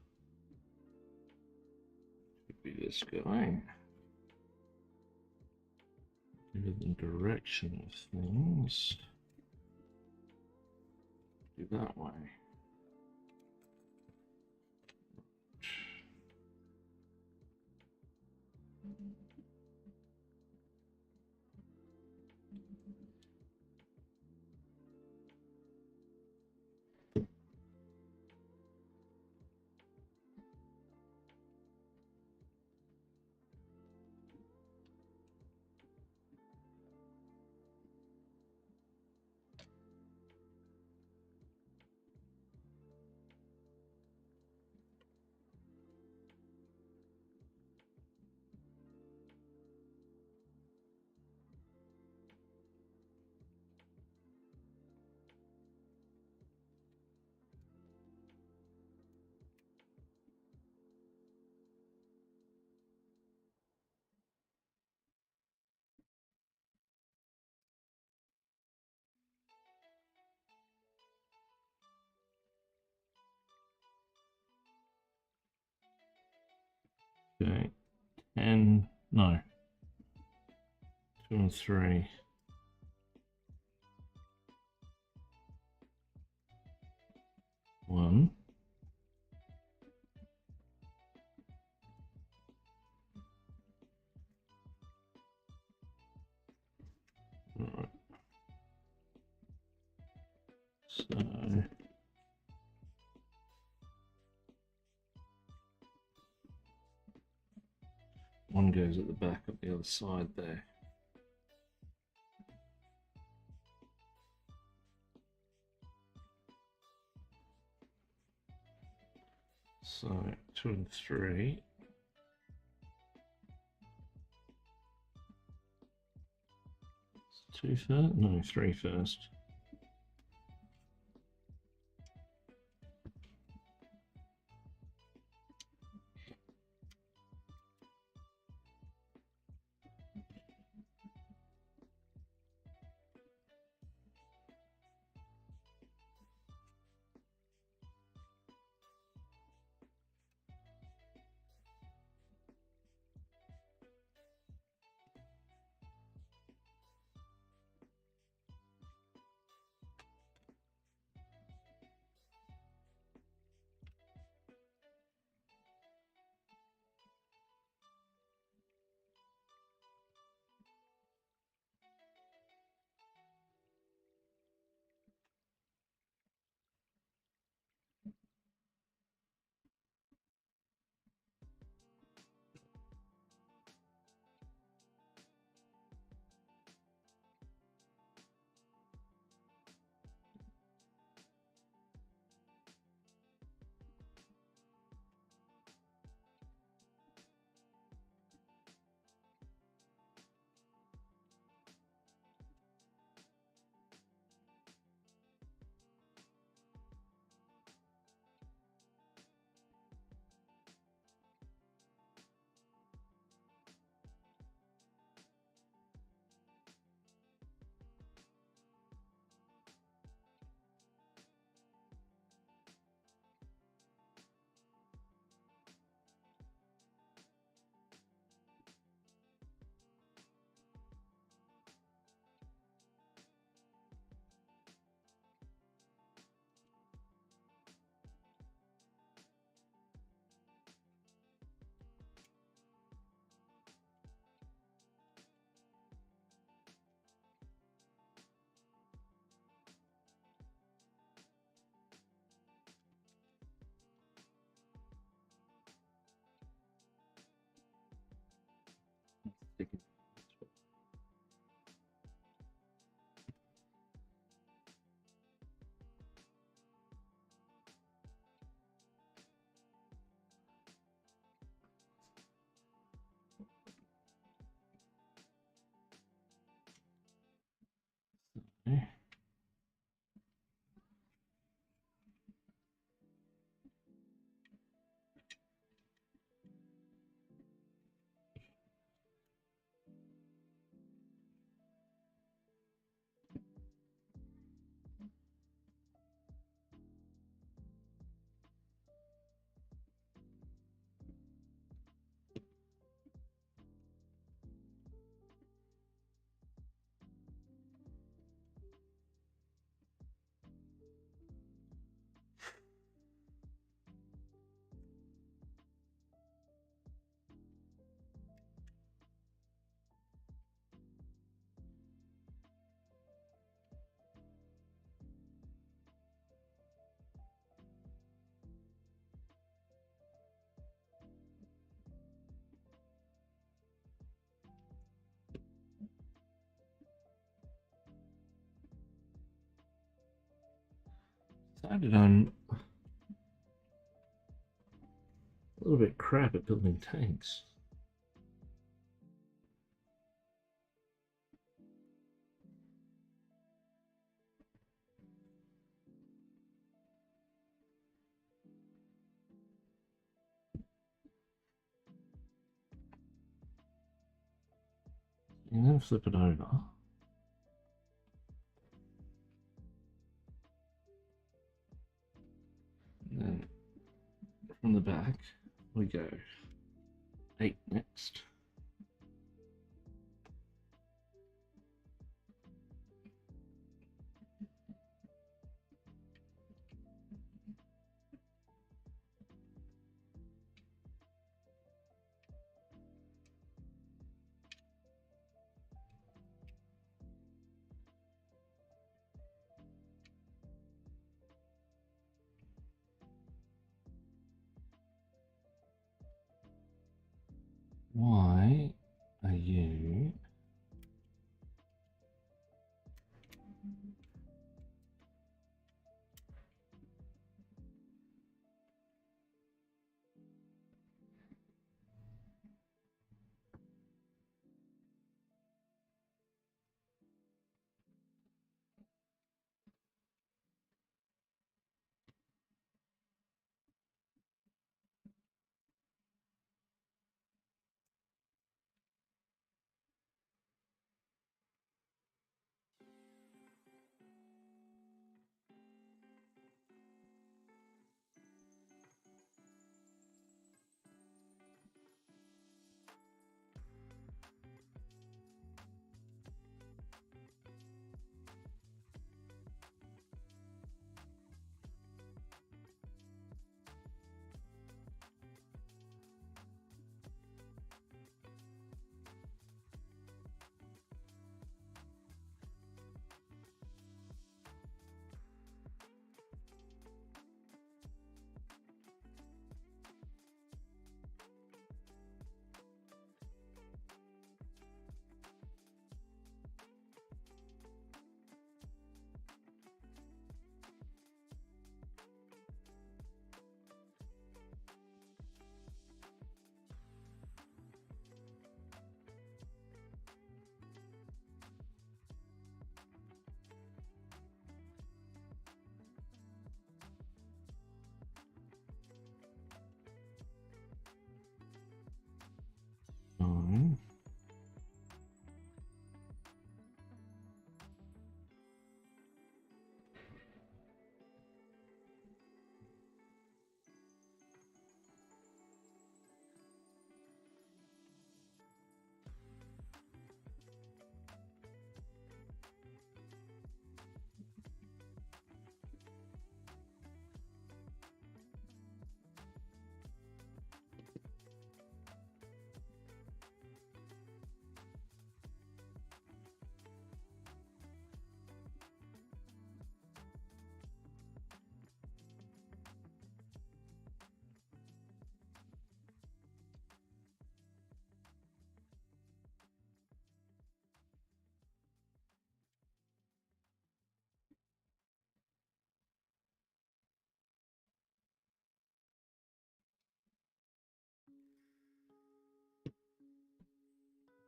Could be this guy. Give it the direction of things. Do that way. Okay. 10. No. 2 and 3. 1. Right. So one goes at the back of the other side there. So 2 and 3. Two first? No, 3 first. Okay. Decided I'm a little bit crap at building tanks. And then flip it over. And then from the back, we go 8 next. Why are you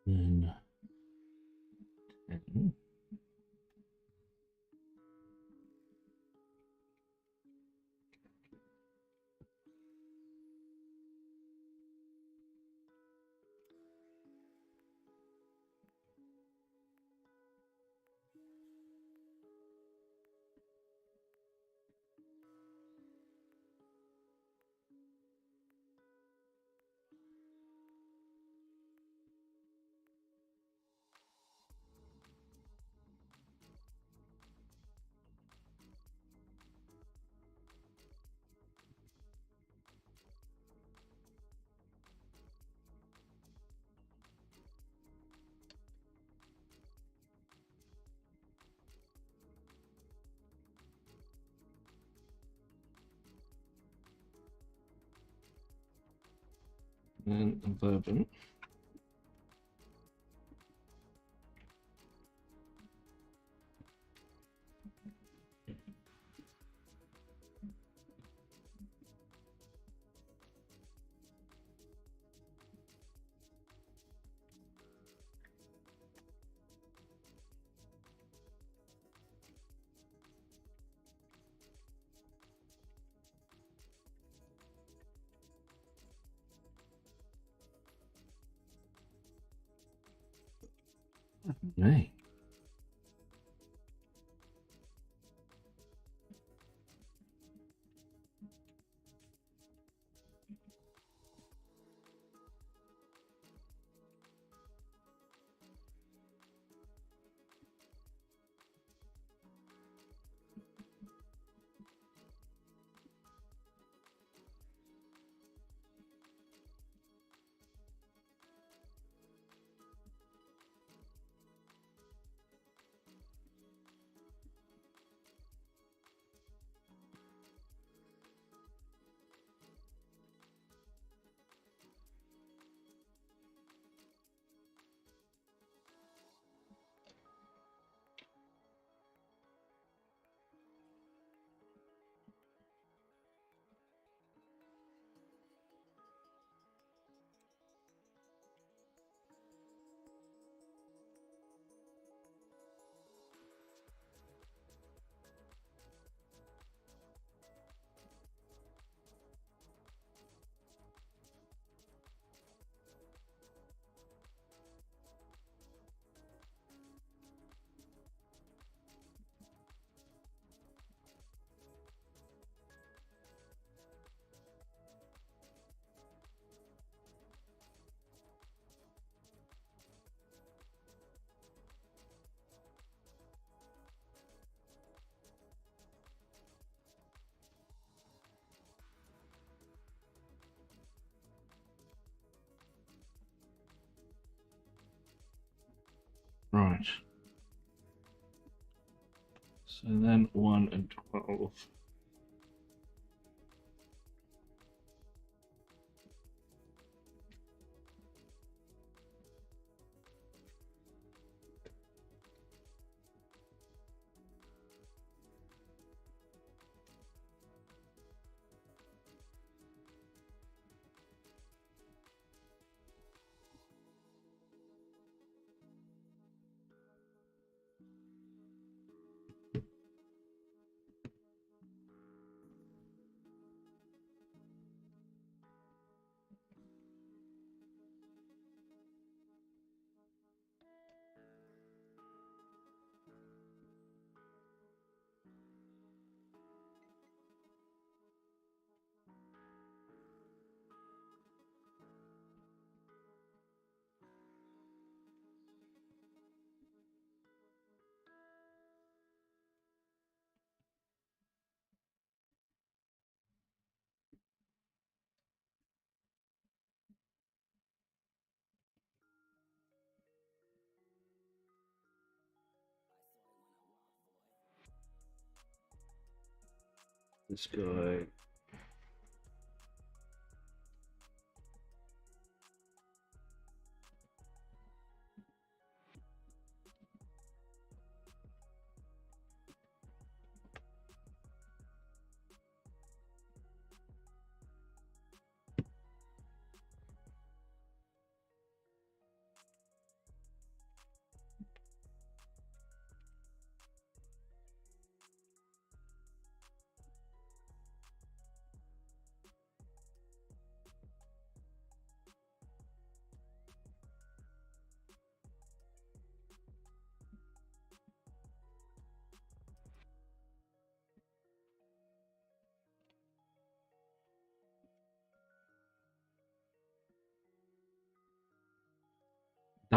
Then 10. And a bourbon. Me. Right. So then 1 and 12. This guy.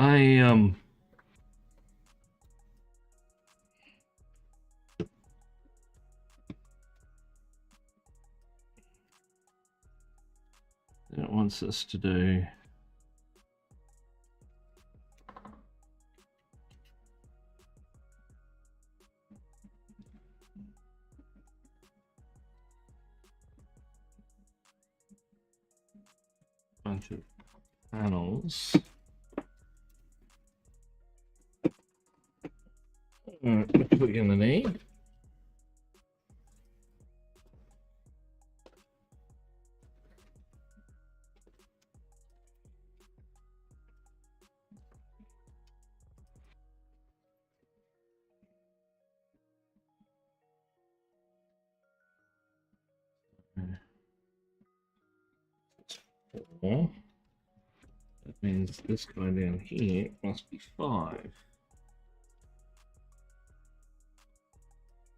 I it wants us to do a bunch of panels. What we're gonna need. Four. That means this guy down here must be 5.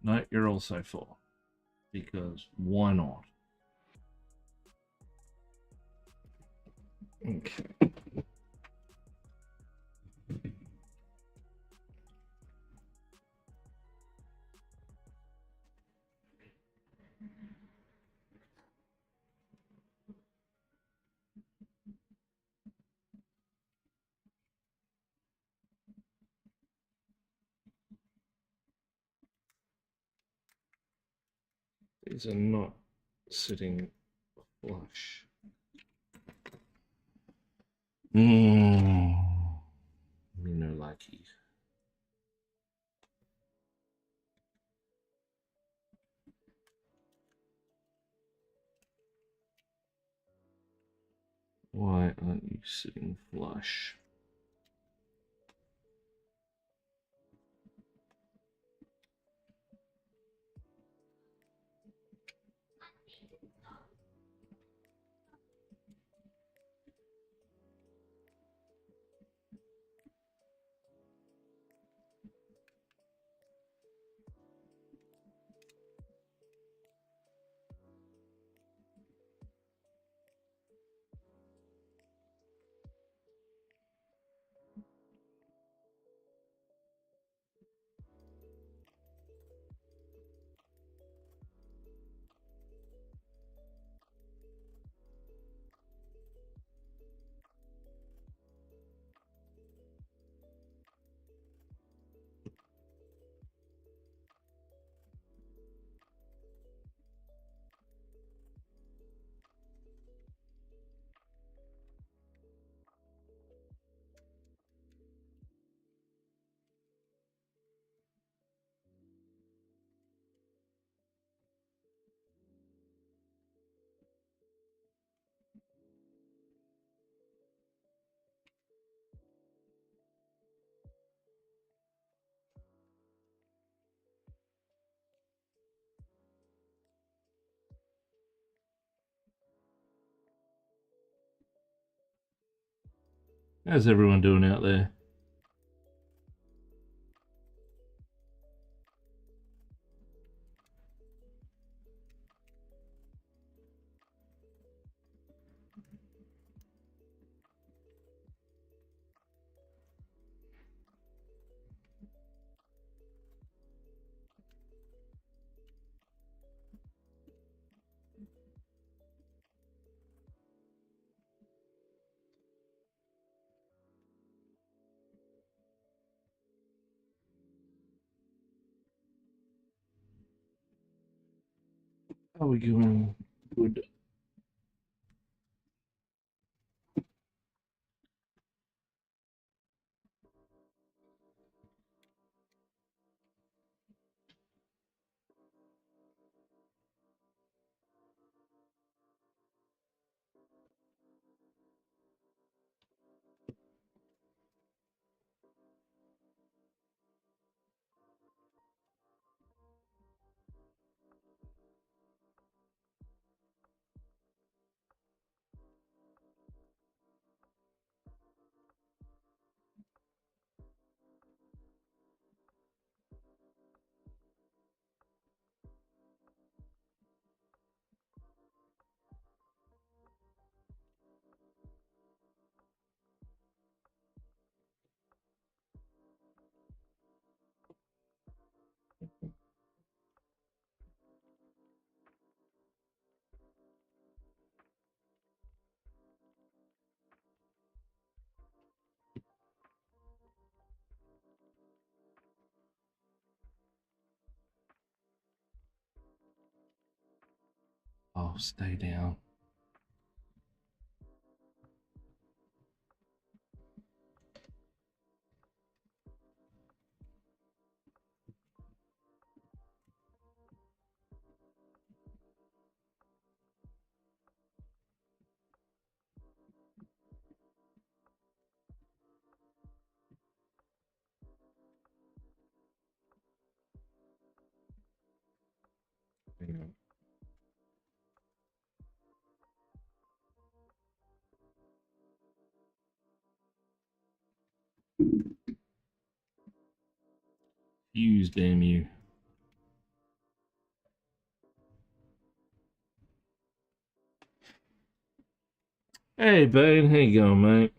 No, you're also 4. Because why not? Okay. These are not sitting flush. Me no lucky. Why aren't you sitting flush? How's everyone doing out there? How are we going? Good. Oh, stay down. Hang on. Fuse, damn you. Hey, Bane, how you going, mate?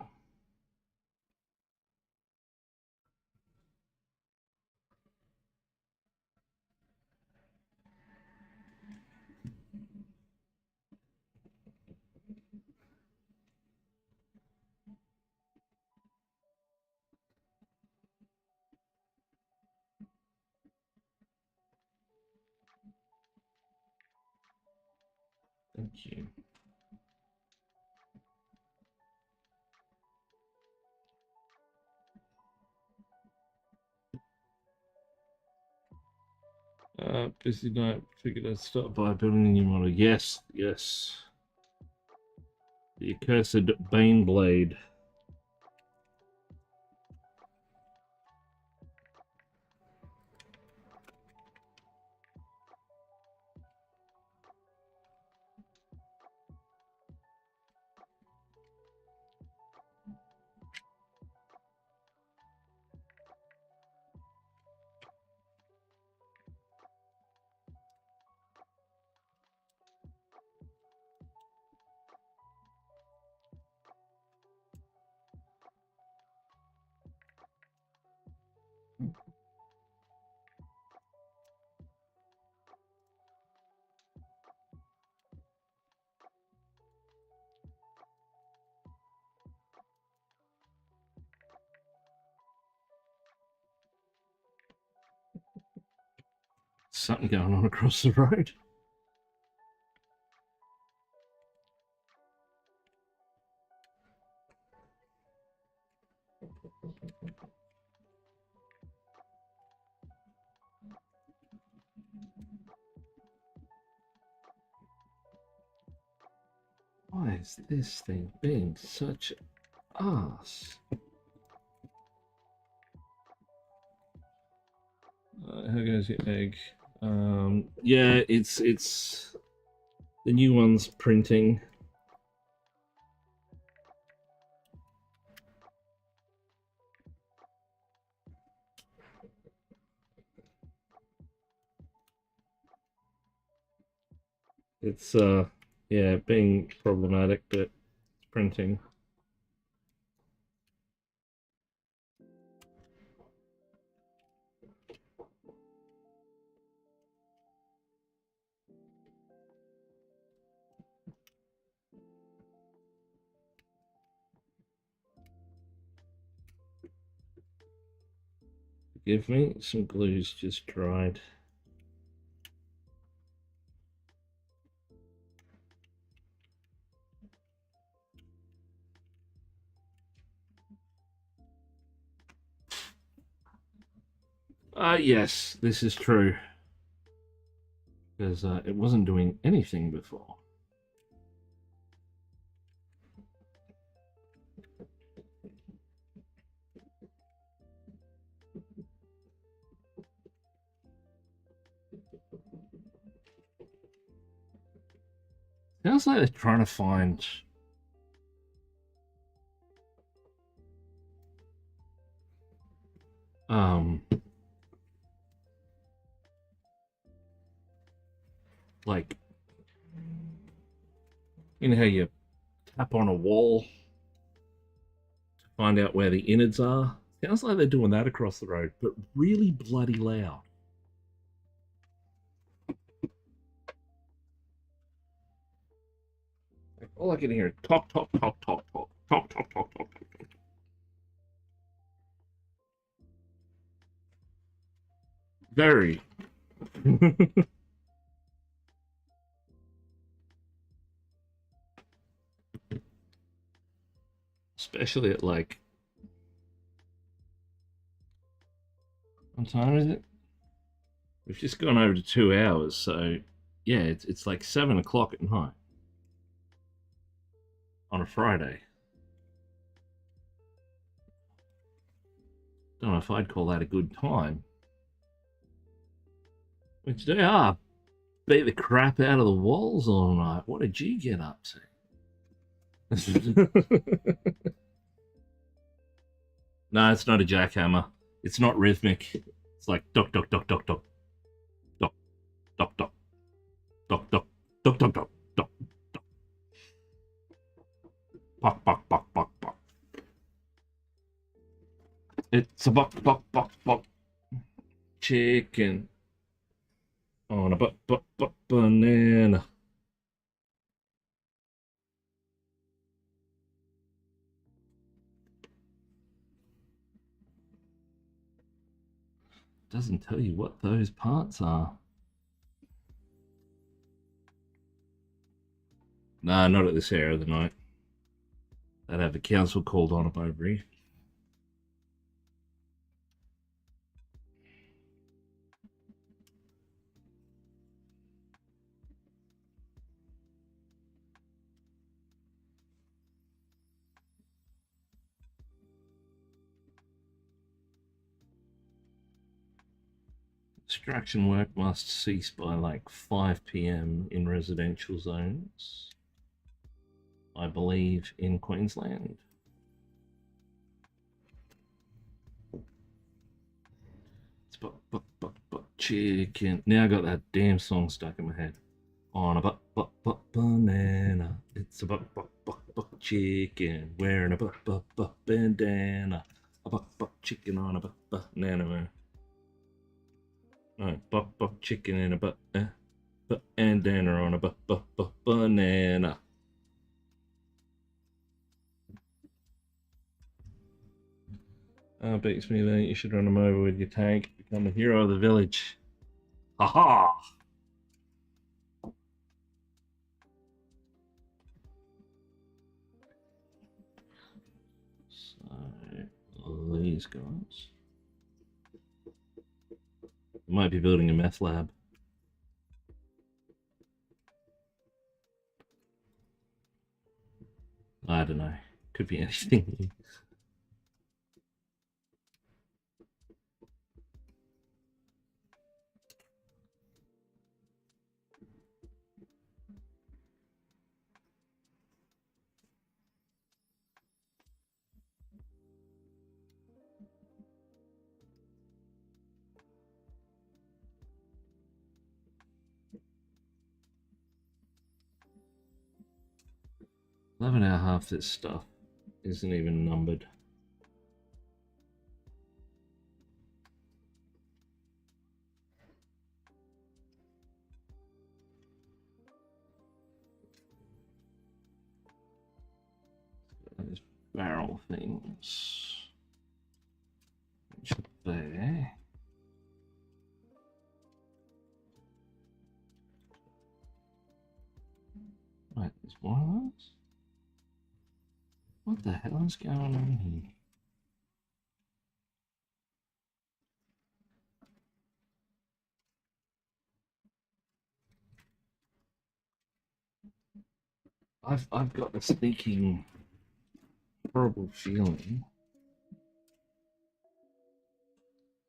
Thank you. Busy night. Figured I'd start by building a new model. Yes, yes. The accursed Bane Blade. Something going on across the road. Why is this thing being such ass? How goes your egg? Yeah, it's the new one's printing. It's yeah, being problematic, but it's printing. Forgive me, some glue's just dried. Yes, this is true. Because it wasn't doing anything before. Sounds like they're trying to find like, you know how you tap on a wall to find out where the innards are? Sounds like they're doing that across the road, but really bloody loud. Like, all I can hear is talk, talk, talk, talk, talk, talk, talk, talk, talk, talk. Very. especially at like, what time is it? We've just gone over to 2 hours, so yeah, it's like 7 o'clock at night on a Friday. Don't know if I'd call that a good time. Which they are. Beat the crap out of the walls all night. What did you get up to? No, it's not a jackhammer. It's not rhythmic. It's like dock dock dock dock dock dock dock dock dock dock dock dock dock dock dock. Buck buck buck buck buck. It's a buck buck buck buck chicken on a buck buck buck banana. Doesn't tell you what those parts are. Nah, not at this hour of the night. They'd have the council called on up over here. Construction work must cease by like 5 p.m. in residential zones, I believe, in Queensland. It's but chicken. Now I got that damn song stuck in my head. On a but banana. It's a but chicken wearing a but bandana. A but chicken on a but banana. No, but chicken and a but bandana on a but banana. Beats me that you should run him over with your tank, become the hero of the village. Ha ha! So, these guys. Might be building a meth lab. I don't know. Could be anything. 11.5 this stuff isn't even numbered. Those barrel things. Which are there. Right, there's more of those. What the hell is going on here? I've got a sneaking horrible feeling.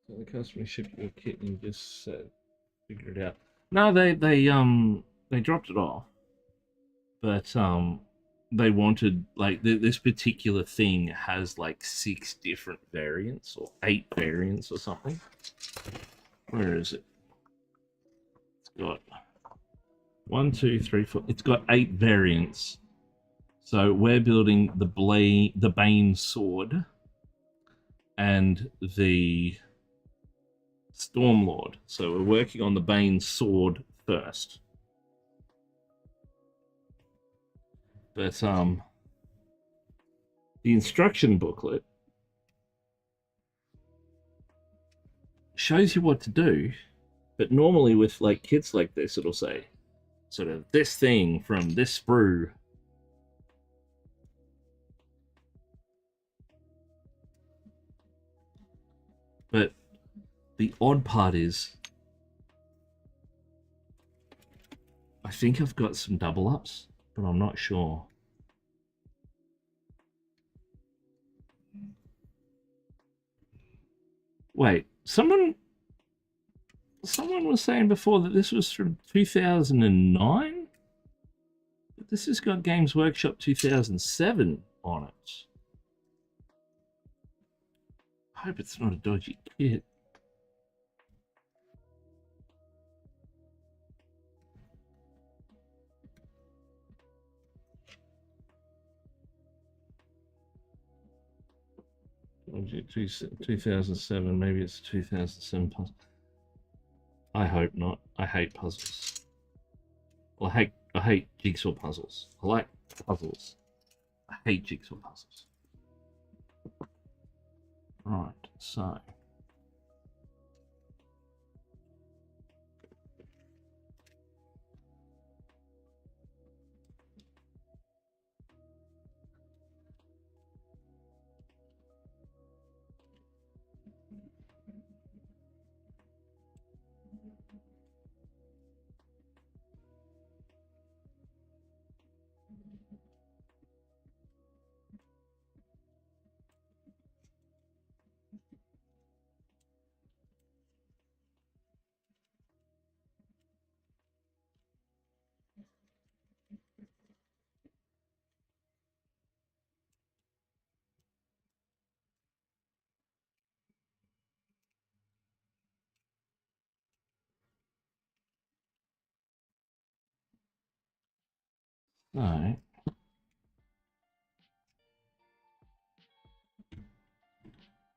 So the customer shipped you a kit and you just said figured it out. No, they dropped it off. But they wanted like this particular thing has like 6 different variants or 8 variants or something. Where is it? It's got 1, 2, 3, 4. It's got 8 variants. So we're building the Bane sword and the Stormlord. So we're working on the Bane sword first. But the instruction booklet shows you what to do, but normally with like kits like this, it'll say sort of this thing from this sprue. But the odd part is, I think I've got some double ups, but I'm not sure. Wait, someone was saying before that this was from 2009? But this has got Games Workshop 2007 on it. I hope it's not a dodgy kit. Dodgy 2007, maybe it's 2007 puzzle. I hope not. I hate puzzles. Well, I hate jigsaw puzzles. I like puzzles. I hate jigsaw puzzles. Right, so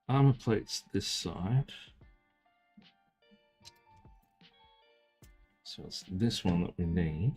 armor plates this side. So it's this one that we need.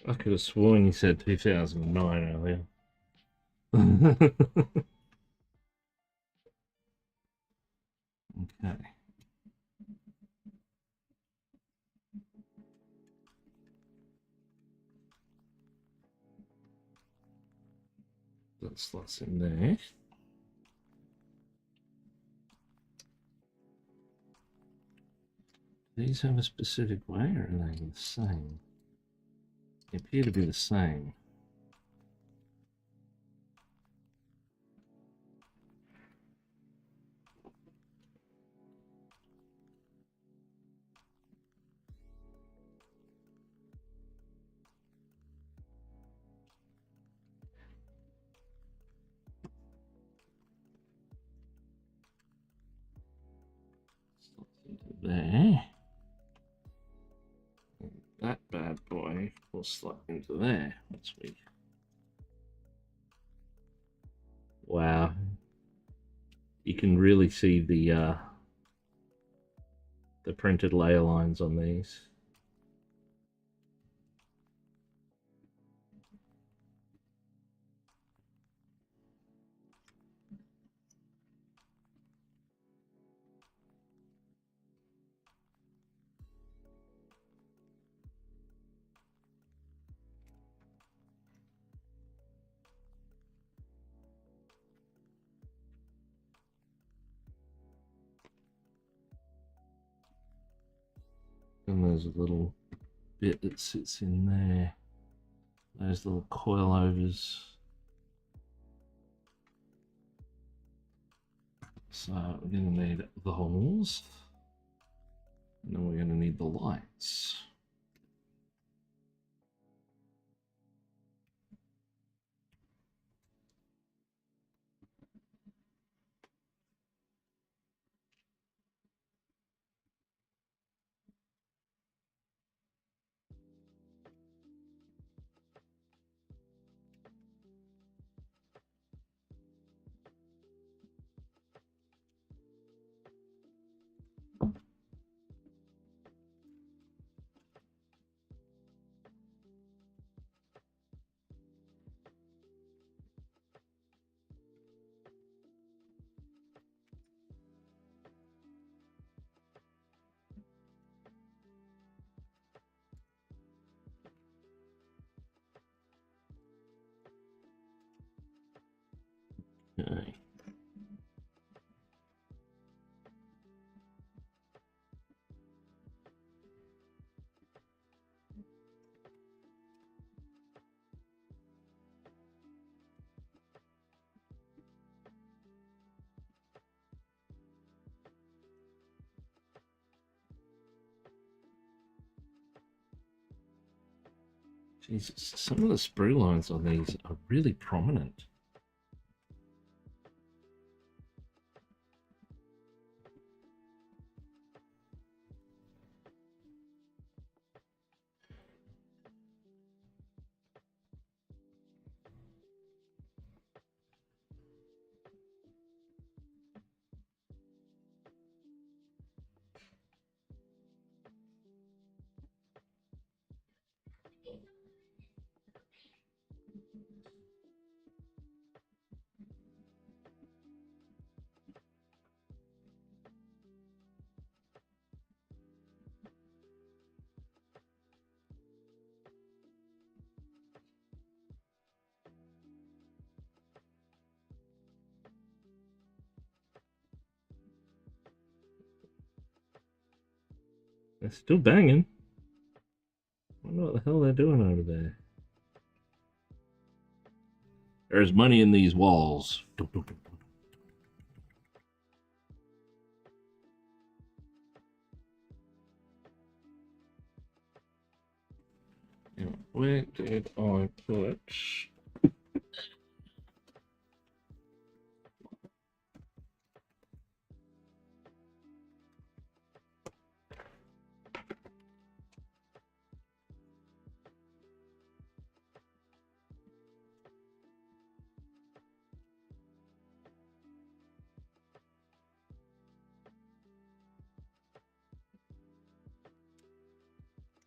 I could have sworn you said 2009 earlier. Okay. That slots in there. These have a specific way, or are they the same? They appear to be the same. Slots into there. And that bad boy will slot into there. That's weak. Wow. You can really see the printed layer lines on these. And there's a little bit that sits in there. Those little coilovers. So we're going to need the holes. And then we're going to need the lights. Jeez, some of the sprue lines on these are really prominent. They're still banging. I wonder what the hell they're doing over there. There's money in these walls. Where did I put?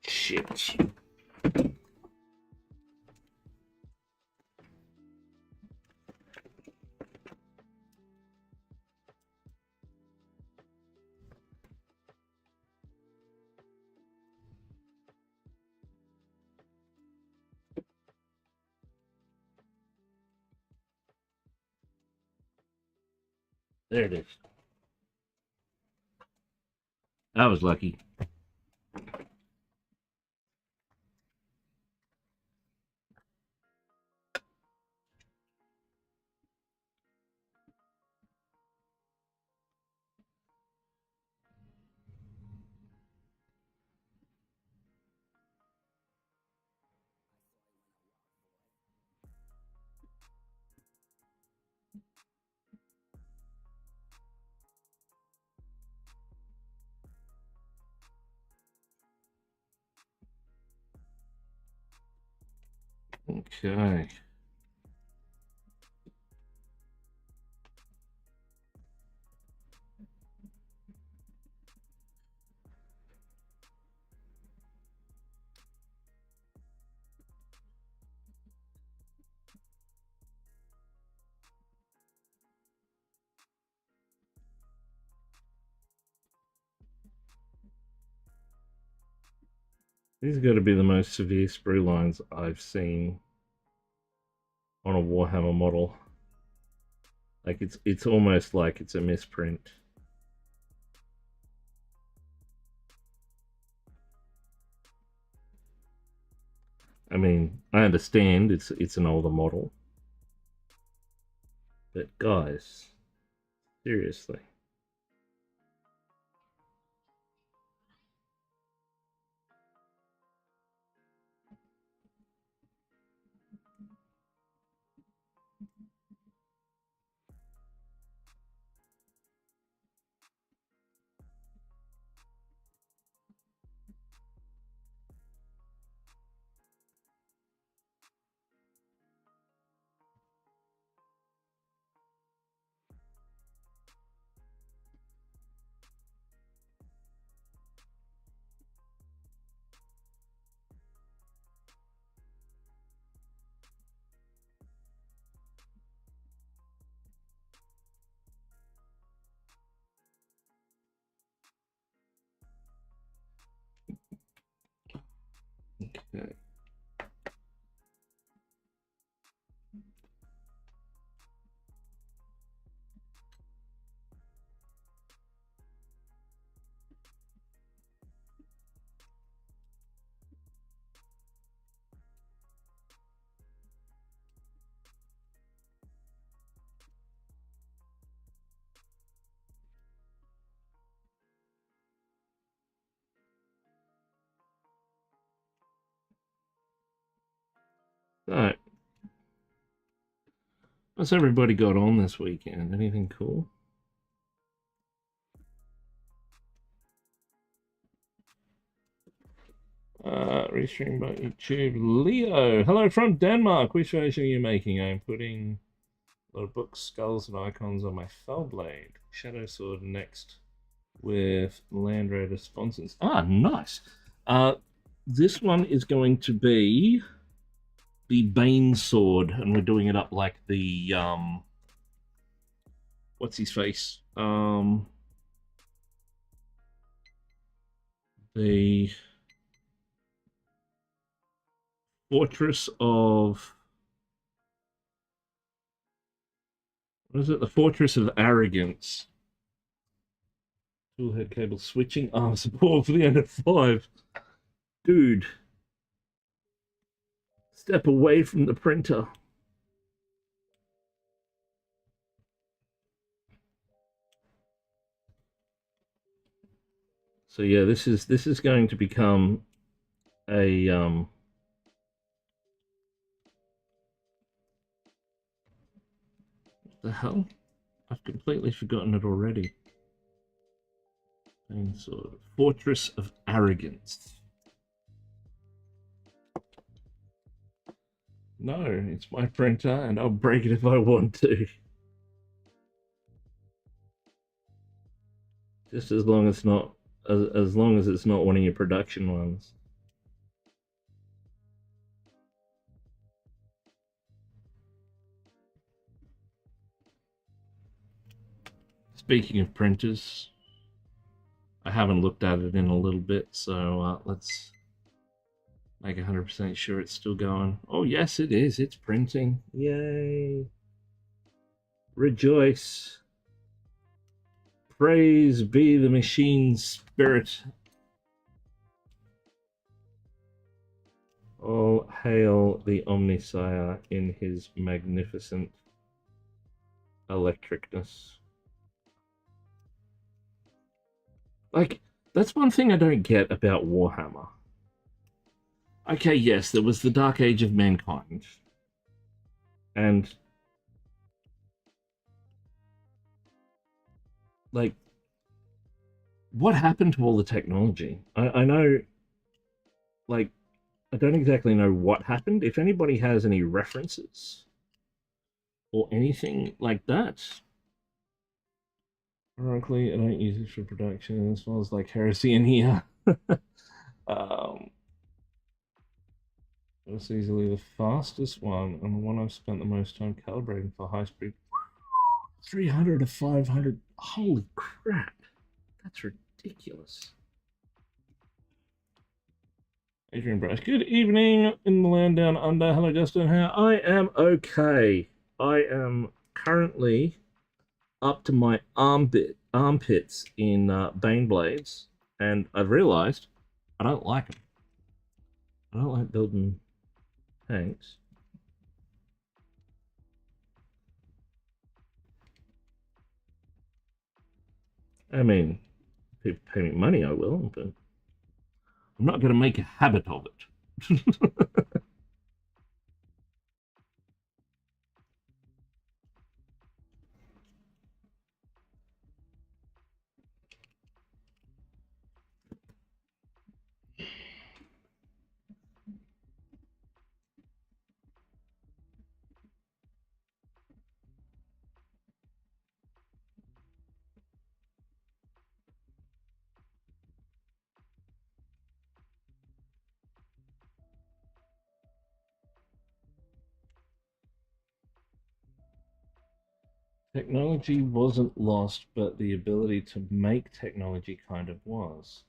Shit. There it is. I was lucky. Okay. These are going to be the most severe sprue lines I've seen on a Warhammer model. Like it's almost like it's a misprint. I mean, I understand it's an older model, but guys, seriously. Okay. So, what's everybody got on this weekend? Anything cool? Restream by YouTube. Leo, hello from Denmark. Which version are you making? I'm putting a lot of books, skulls, and icons on my fell blade. Shadow sword next with Land Raider sponsors. Ah, nice. This one is going to be the Bane sword, and we're doing it up like the what's his face? The Fortress of what is it? The Fortress of Arrogance. Tool head cable switching arm support for the end of 5. Dude, step away from the printer. So yeah, this is going to become a what the hell? I've completely forgotten it already. Sword. Fortress of Arrogance. No, it's my printer, and I'll break it if I want to. Just as long as not, as long as it's not one of your production ones. Speaking of printers, I haven't looked at it in a little bit, so let's make 100% sure it's still going. Oh yes, it is. It's printing. Yay! Rejoice! Praise be the machine's spirit. All hail the Omnisire in his magnificent electricness. Like, that's one thing I don't get about Warhammer. Okay, yes, there was the Dark Age of Mankind. And, like, what happened to all the technology? I know, like, I don't exactly know what happened. If anybody has any references or anything like that, ironically, I don't use it for production. It smells like heresy in here. It's easily the fastest one and the one I've spent the most time calibrating for high speed. 300 to 500. Holy crap. That's ridiculous. Adrian Bryce, good evening in the land down under. Hello, Justin. How I am okay. I am currently up to my armpits in Bane blades, and I've realized I don't like them. I don't like building tanks. I mean, if people pay me money, I will, but I'm not going to make a habit of it. Technology wasn't lost, but the ability to make technology kind of was.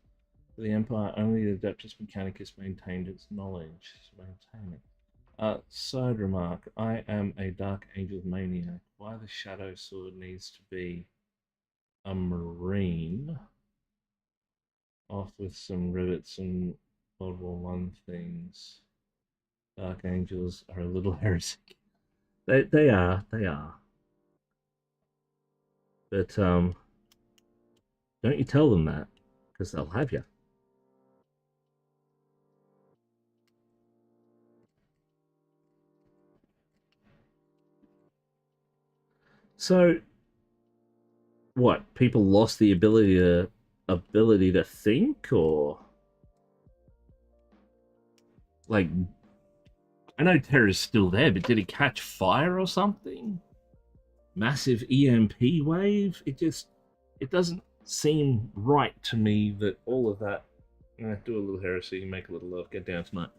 For the Empire, only the Adeptus Mechanicus maintained its knowledge. Maintaining. Side remark, I am a Dark Angel maniac. Why the Shadow Sword needs to be a Marine? Off with some rivets and World War One things. Dark Angels are a little heresy. They are. But don't you tell them that, because they'll have you. So what? People lost the ability to think, or like I know Terra's still there, but did it catch fire or something? Massive EMP wave? It doesn't seem right to me that all of that. Do a little heresy, make a little love, get down tonight.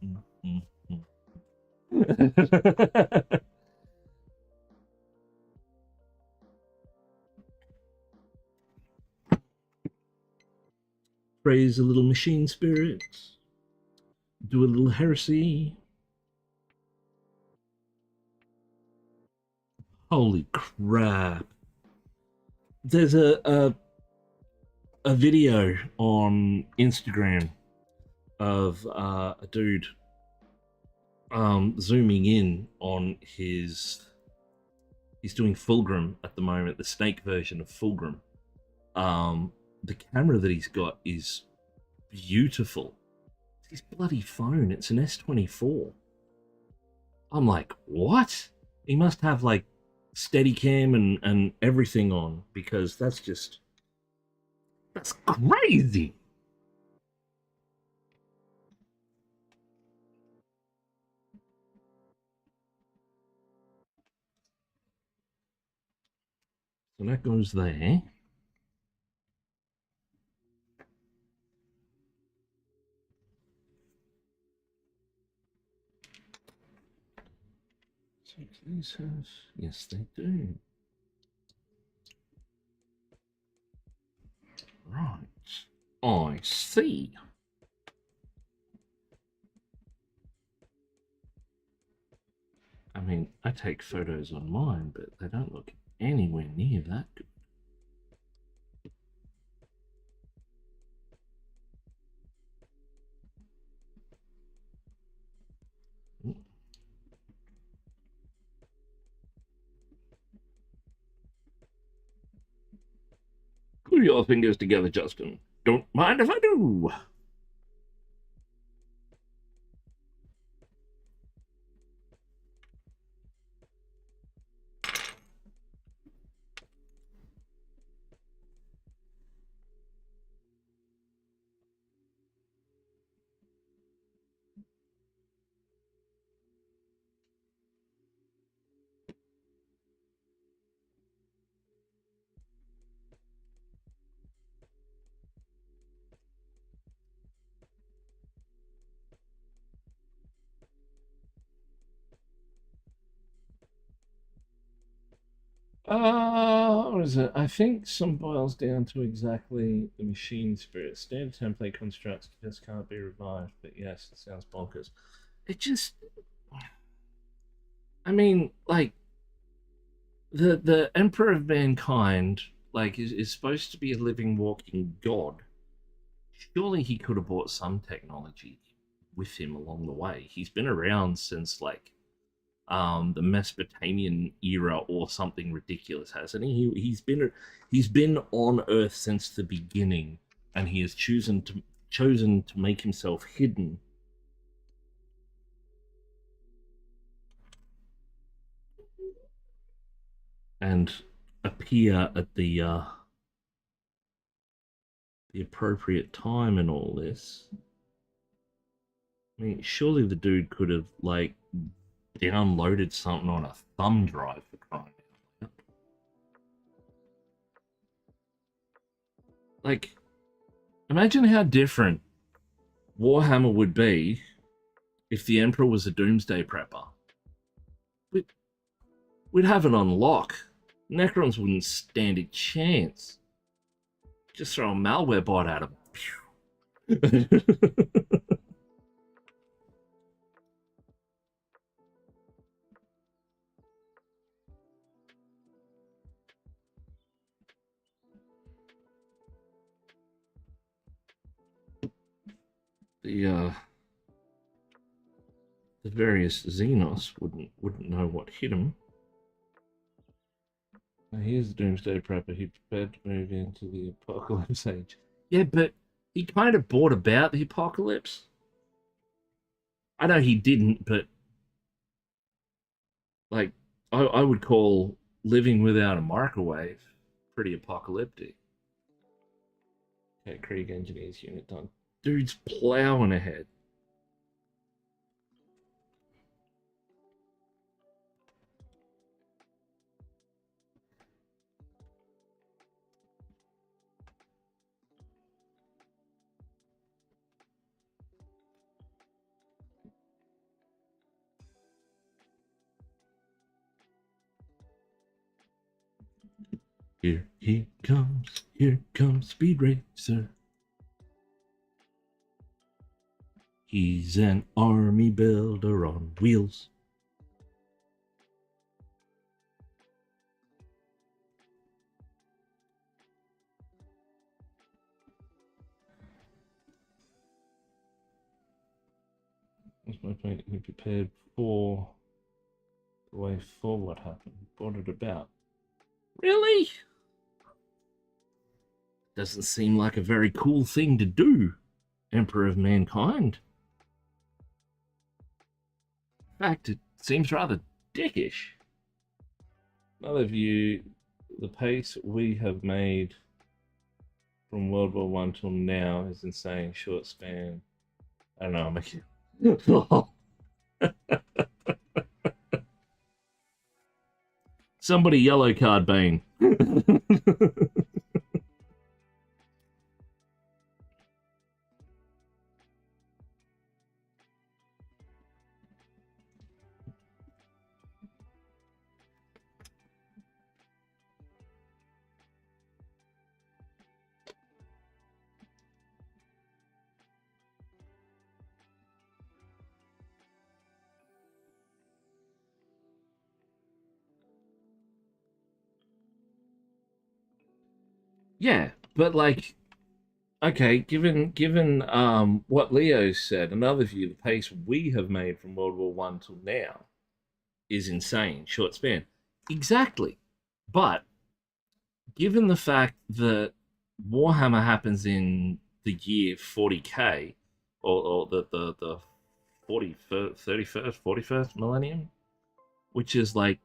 Praise a little machine spirit. Do a little heresy. Holy crap. There's a video on Instagram of a dude zooming in on he's doing Fulgrim at the moment, the snake version of Fulgrim. The camera that he's got is beautiful. It's his bloody phone. It's an S24. I'm like, what? He must have like Steadicam and everything on, because that's crazy. So that goes there. So these have, yes, they do. Right. I see. I mean, I take photos on mine, but they don't look anywhere near that good. Glue your fingers together, Justin. Don't mind if I do. What is it? I think some boils down to exactly the machine spirit. Standard template constructs just can't be revived, but yes, it sounds bonkers. It just, I mean, like, the Emperor of Mankind, like, is supposed to be a living, walking god. Surely he could have brought some technology with him along the way. He's been around since, like, the Mesopotamian era or something ridiculous, hasn't he? He's been on Earth since the beginning, and he has chosen to make himself hidden. And appear at the appropriate time in all this. I mean, surely the dude could have like downloaded something on a thumb drive for crying out loud. Like, imagine how different Warhammer would be if the Emperor was a doomsday prepper. We'd have it on lock. Necrons wouldn't stand a chance. Just throw a malware bot at him. The various Xenos wouldn't know what hit him. Here's the Doomsday Prepper. He prepared to move into the Apocalypse Age. Yeah, but he kind of brought about the Apocalypse. I know he didn't, but like I would call living without a microwave, pretty apocalyptic. Okay, Krieg Engineers unit done. Dude's plowing ahead. Here comes Speed Racer. He's an army builder on wheels. What's my point? Be prepared for the way for what happened. Brought it about. Really? Doesn't seem like a very cool thing to do, Emperor of Mankind. In fact, it seems rather dickish. Another view, the pace we have made from World War One till now is insane. Short span. I don't know, I'm making... Somebody yellow card Bane. Yeah, but like, okay, given what Leo said, another view, the pace we have made from World War One till now is insane, short span. Exactly. But given the fact that Warhammer happens in the year 40k, or the 41st, 31st, 41st millennium, which is like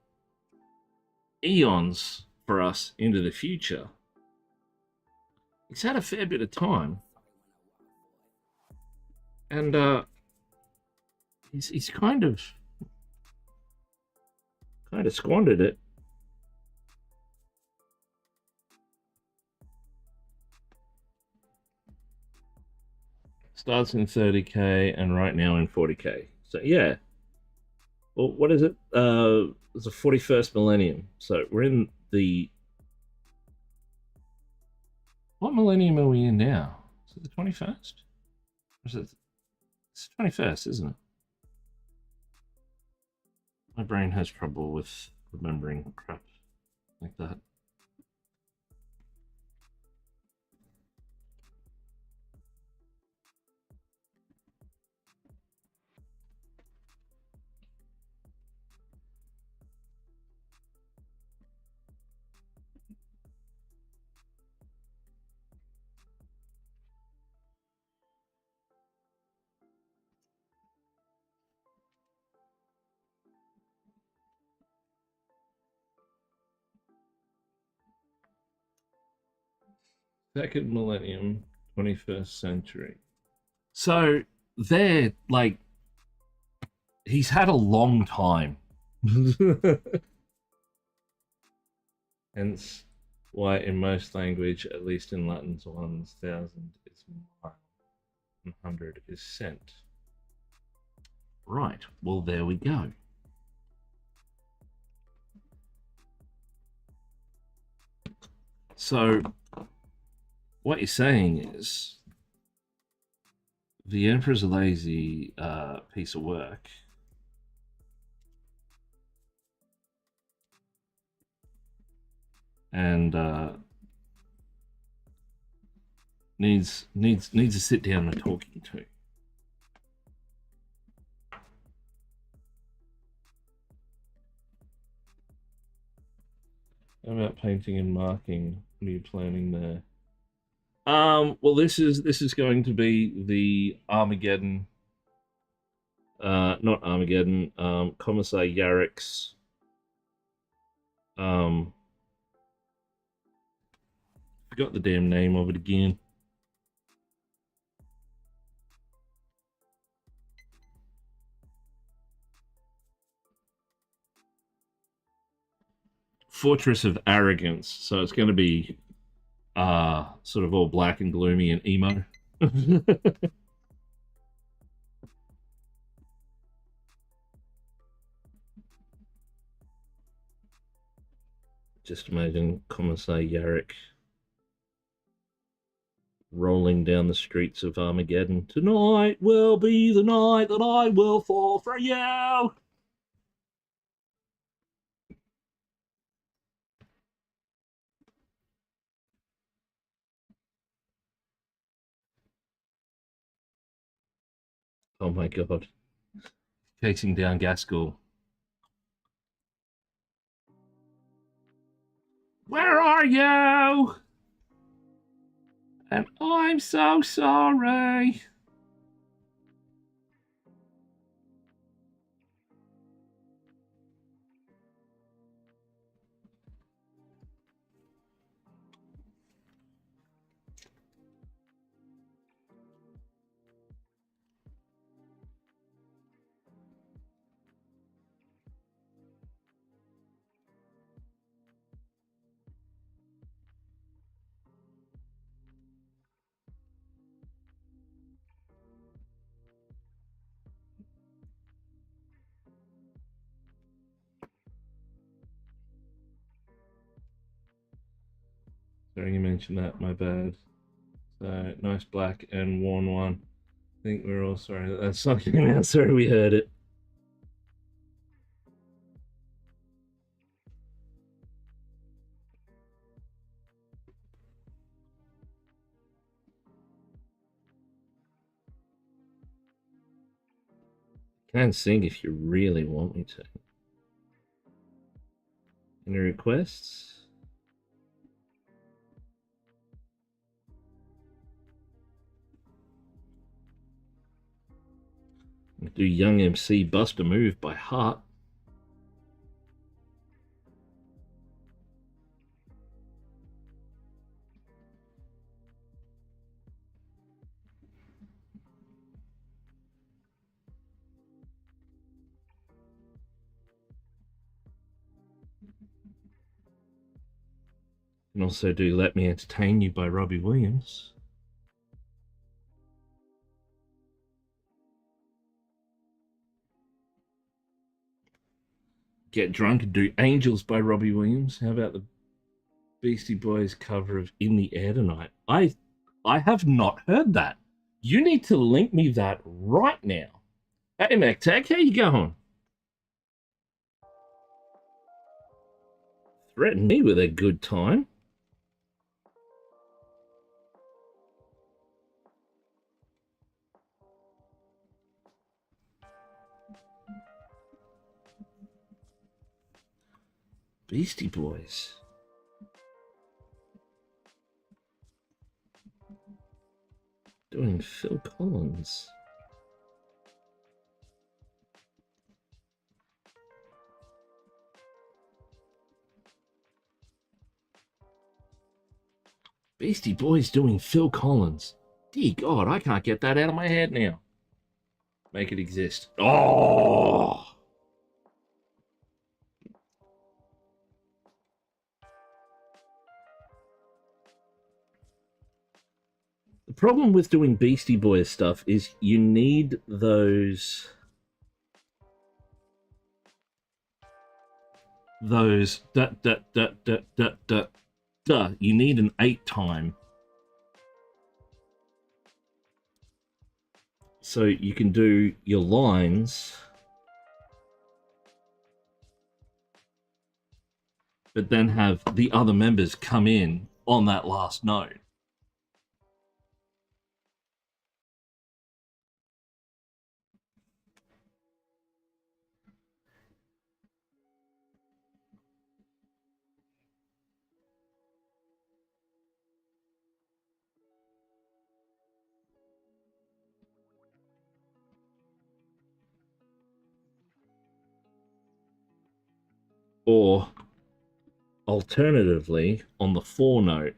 eons for us into the future, he's had a fair bit of time, and he's kind of squandered it. Starts in 30k and right now in 40k. So yeah. Well, what is it? It's the 41st millennium. So we're in the... What millennium are we in now? Is it the 21st? Or is it... It's 21st, isn't it? My brain has trouble with remembering crap like that. Second millennium, 21st century. So they're like, he's had a long time. Hence why in most language, at least in Latin's 1000 is mile, 100 is cent. Right, well there we go. So what you're saying is the Emperor's a lazy piece of work. And needs to sit down and talking to. How about painting and marking? What are you planning there? Well, this is going to be the Armageddon. Not Armageddon. Commissar Yarrick's Forgot the damn name of it again. Fortress of Arrogance. So it's going to be sort of all black and gloomy and emo. Just imagine Commissar Yarrick rolling down the streets of Armageddon. Tonight will be the night that I will fall for you. Oh my god. Chasing down Gaskell. Where are you? And I'm so sorry. Sorry you mentioned that, my bad. So, nice black and worn one. I think we're all sorry that that's sucking out. Sorry we heard it. Can sing if you really want me to. Any requests? Do Young MC Bust a Move by heart. And also do Let Me Entertain You by Robbie Williams. Get Drunk and do Angels by Robbie Williams. How about the Beastie Boys cover of In the Air Tonight? I have not heard that. You need to link me that right now. Hey MacTag, how you going? Threaten me with a good time. Beastie Boys. Doing Phil Collins. Beastie Boys doing Phil Collins. Dear God, I can't get that out of my head now. Make it exist. Oh! The problem with doing Beastie Boys stuff is you need those you need an 8 time. So you can do your lines, but then have the other members come in on that last note. Or Alternatively, on the 4 note,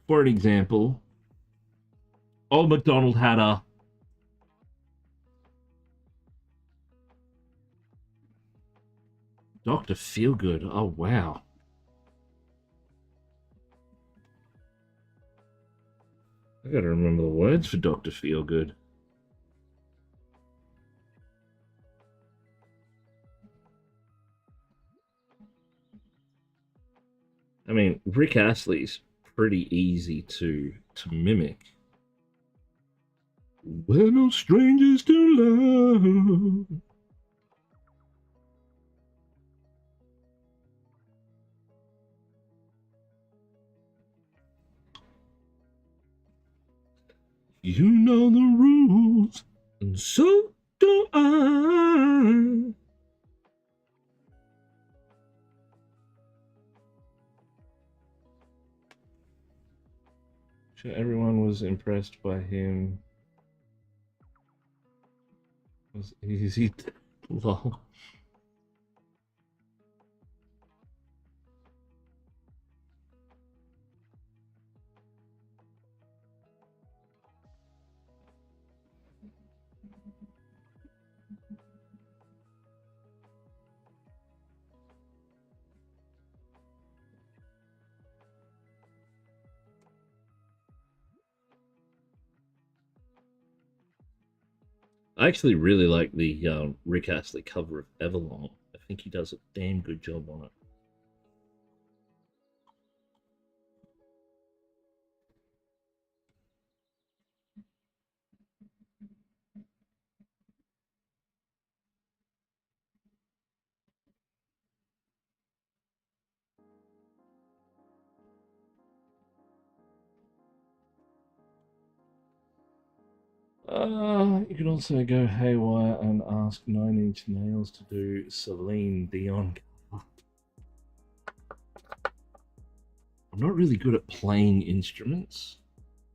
for an example, Old MacDonald had a Dr. Feelgood. Oh, wow. I gotta remember the words for Dr. Feelgood. I mean, Rick Astley's pretty easy to mimic. We're no strangers to love. You know the rules, and so do I. Sure, everyone was impressed by him. Is he lol? I actually really like the Rick Astley cover of Everlong. I think he does a damn good job on it. You can also go haywire and ask Nine Inch Nails to do Celine Dion. I'm not really good at playing instruments.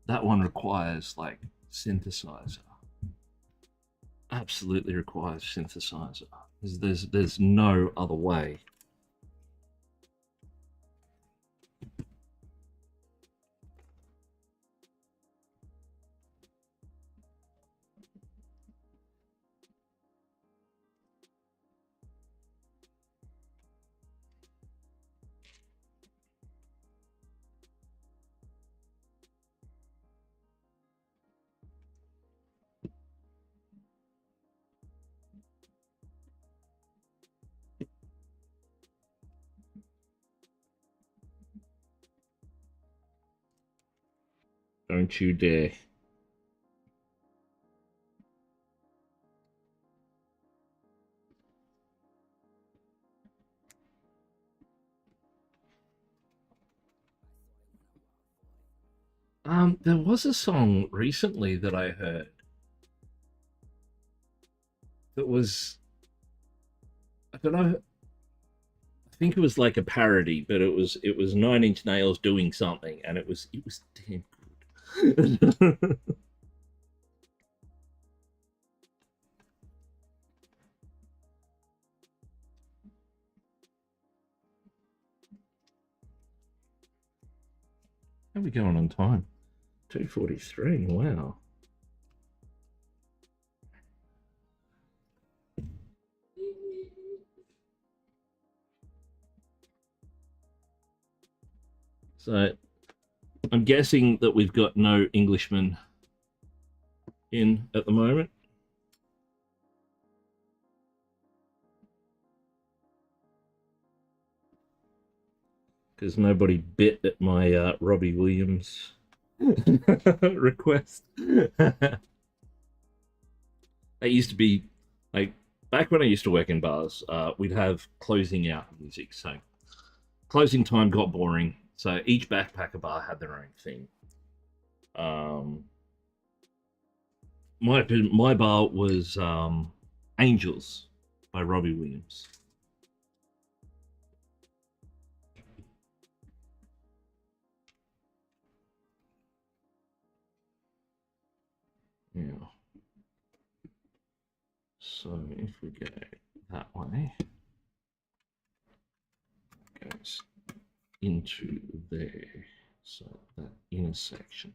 That one requires like synthesizer. Absolutely requires synthesizer. There's no other way. Don't you dare. There was a song recently that I heard that was, I don't know, I think it was like a parody, but it was Nine Inch Nails doing something, and it was damn good. How are we going on time? 2:43. Wow. So I'm guessing that we've got no Englishmen in at the moment. Because nobody bit at my Robbie Williams request. That used to be like back when I used to work in bars, we'd have closing out music. So closing time got boring. So each backpacker bar had their own thing. Um, my bar was Angels by Robbie Williams. Yeah. So if we go that way, it goes into there. So that intersection.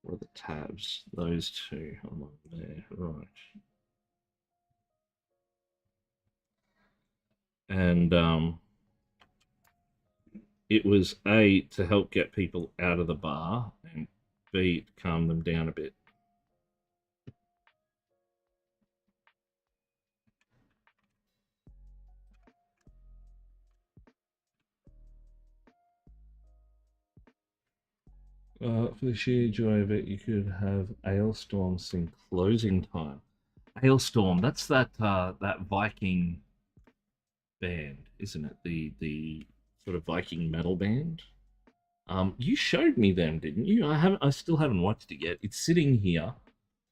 What are the tabs? Those two along there, right. And it was A, to help get people out of the bar, and B, to calm them down a bit. For the sheer joy of it, you could have Ailstorm sing Closing Time. Ailstorm, that's that that Viking band, isn't it? The sort of Viking metal band. You showed me them, didn't you? I still haven't watched it yet. It's sitting here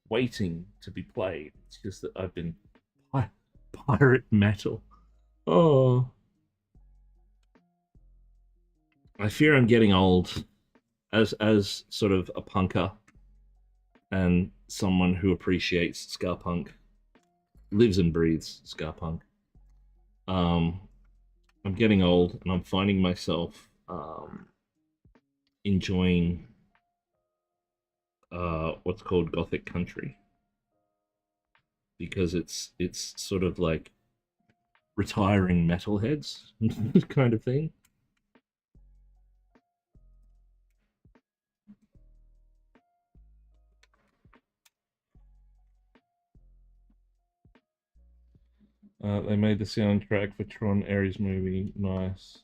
waiting to be played. It's just that I've been pirate metal. Oh, I fear I'm getting old as sort of a punker and someone who appreciates ska punk, lives and breathes ska punk. Um, I'm getting old and I'm finding myself enjoying what's called gothic country because it's sort of like retiring metalheads kind of thing. They made the soundtrack for Tron Ares movie. Nice.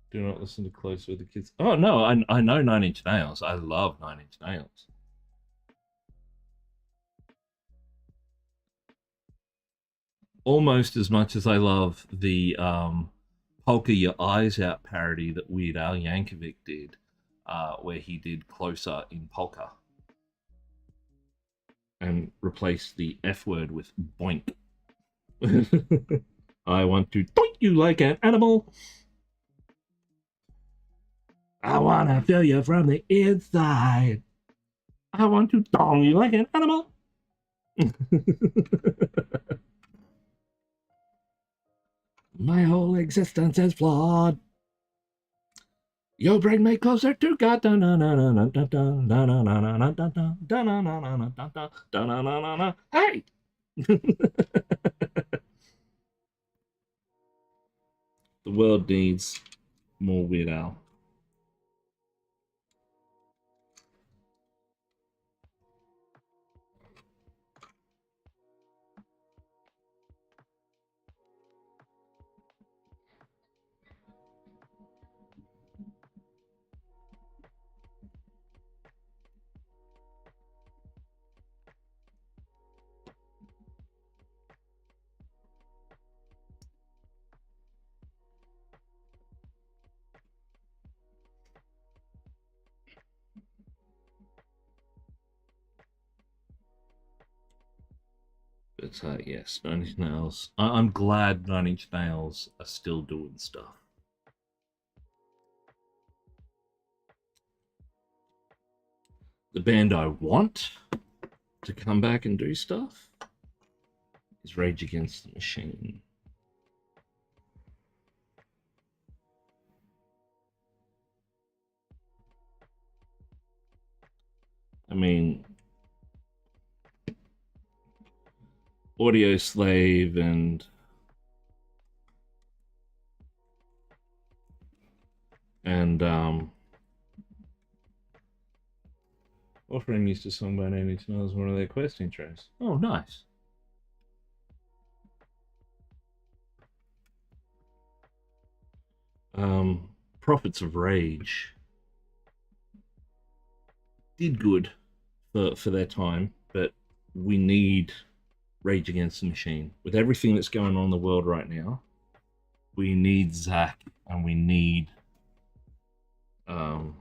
Do not listen to Close with the Kids. Oh no, I know Nine Inch Nails. I love Nine Inch Nails. Almost as much as I love the Polka Your Eyes Out parody that Weird Al Yankovic did, where he did Closer in Polka and replaced the F word with boink. I want to doink you like an animal. I want to feel you from the inside. I want to dong you like an animal. My whole existence is flawed. You'll bring me closer to God. Hey! The world needs more Weird Al. But yes, Nine Inch Nails. I'm glad Nine Inch Nails are still doing stuff. The band I want to come back and do stuff is Rage Against the Machine. I mean, Audio Slave and Offering used to song by Nine Inch Nails, one of their quest intros. Oh, nice. Prophets of Rage did good for their time, but we need Rage Against the Machine. With everything that's going on in the world right now, we need Zach and we need Tom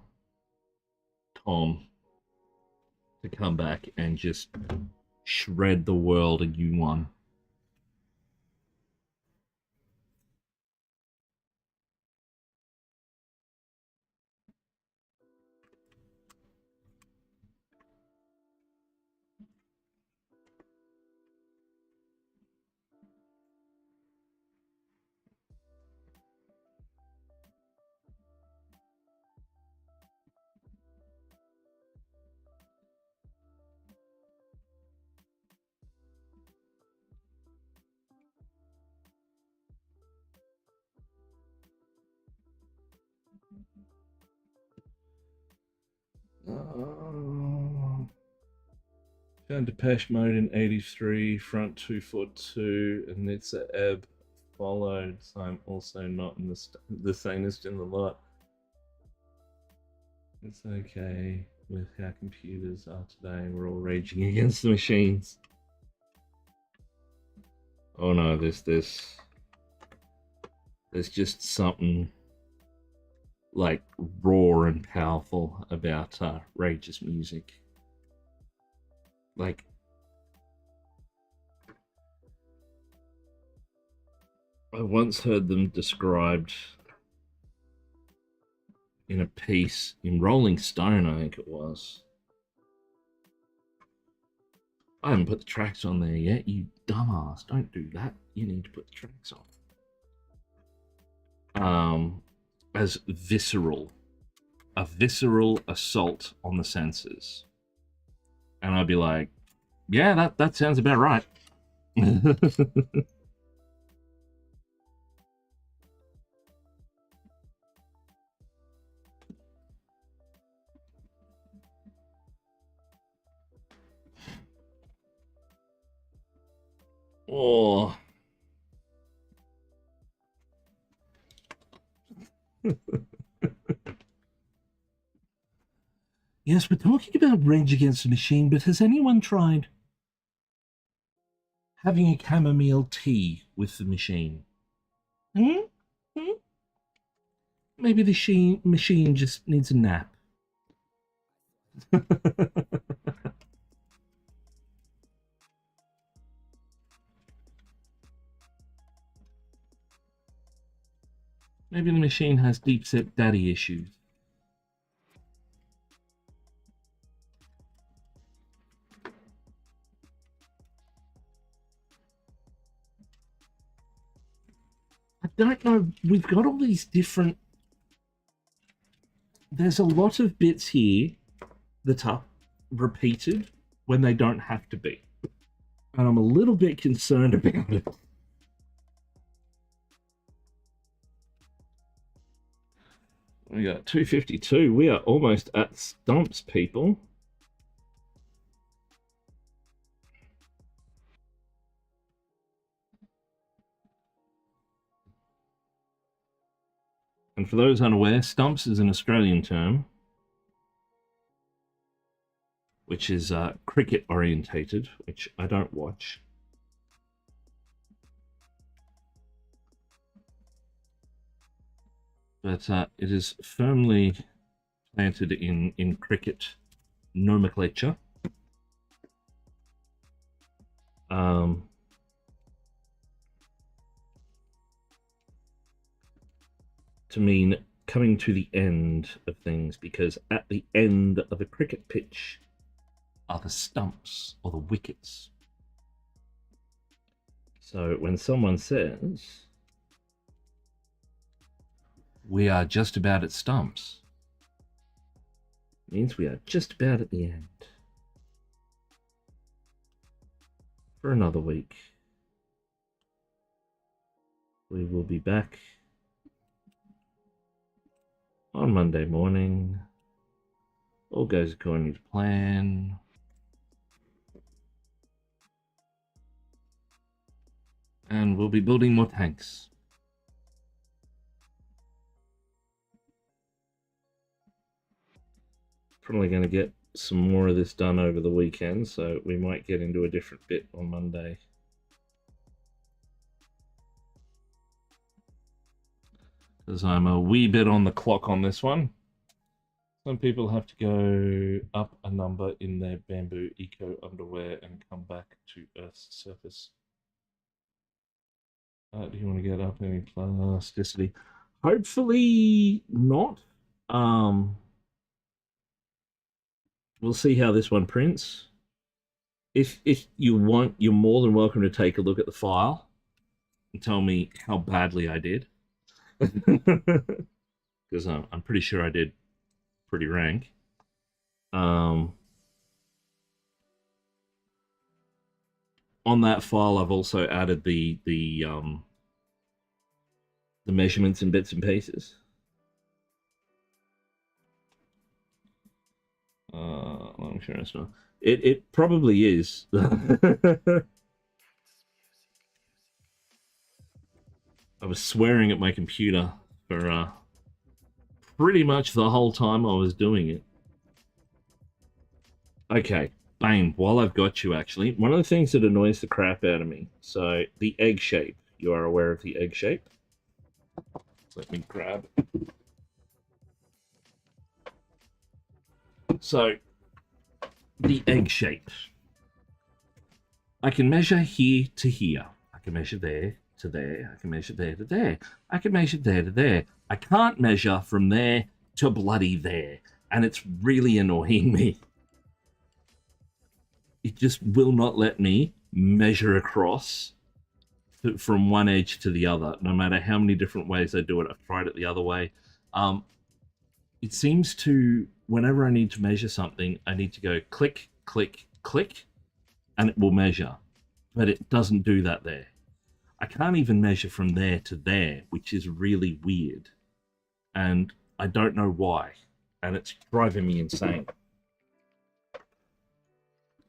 to come back and just shred the world a U1. Found Depeche Mode in 83, front 242, and it's a ebb followed, so I'm also not in the sanest in the lot. It's okay with how computers are today. We're all raging against the machines. Oh no, there's just something like raw and powerful about Rage's music. Like, I once heard them described in a piece in Rolling Stone, I think it was. I haven't put the tracks on there yet, you dumbass. Don't do that. You need to put the tracks on. As visceral. A visceral assault on the senses. And I'd be like, yeah, that sounds about right. Oh. Yes, we're talking about Rage Against the Machine, but has anyone tried having a chamomile tea with the machine? Hmm? Hmm? Maybe the machine just needs a nap. Maybe the machine has deep-set daddy issues. I don't know. We've got all these different... There's a lot of bits here that are repeated when they don't have to be. And I'm a little bit concerned about it. We got 252. We are almost at stumps, people. And for those unaware, stumps is an Australian term, which is cricket orientated, which I don't watch. But it is firmly planted in cricket nomenclature. To mean coming to the end of things, because at the end of a cricket pitch are the stumps or the wickets. So when someone says, we are just about at stumps, it means we are just about at the end. For another week. We will be back on Monday morning. All goes according to plan. And we'll be building more tanks. Probably going to get some more of this done over the weekend, so we might get into a different bit on Monday. Because I'm a wee bit on the clock on this one. Some people have to go up a number in their bamboo eco underwear and come back to Earth's surface. Do you want to get up any plasticity? Hopefully not. We'll see how this one prints. If you want, you're more than welcome to take a look at the file and tell me how badly I did. Because I'm pretty sure I did pretty rank. On that file, I've also added the measurements in bits and pieces. sure it's not. It probably is. I was swearing at my computer for pretty much the whole time I was doing it. Okay, Bane, while I've got you, actually, one of the things that annoys the crap out of me, so the egg shape. You are aware of the egg shape? Let me grab. So, the egg shape. I can measure here to here. I can measure there to there. I can measure there to there. I can measure there to there. I can't measure from there to bloody there. And it's really annoying me. It just will not let me measure across from one edge to the other, no matter how many different ways I do it. I've tried it the other way. It seems to, whenever I need to measure something, I need to go click, click, click, and it will measure. But it doesn't do that there. I can't even measure from there to there, which is really weird. And I don't know why. And it's driving me insane.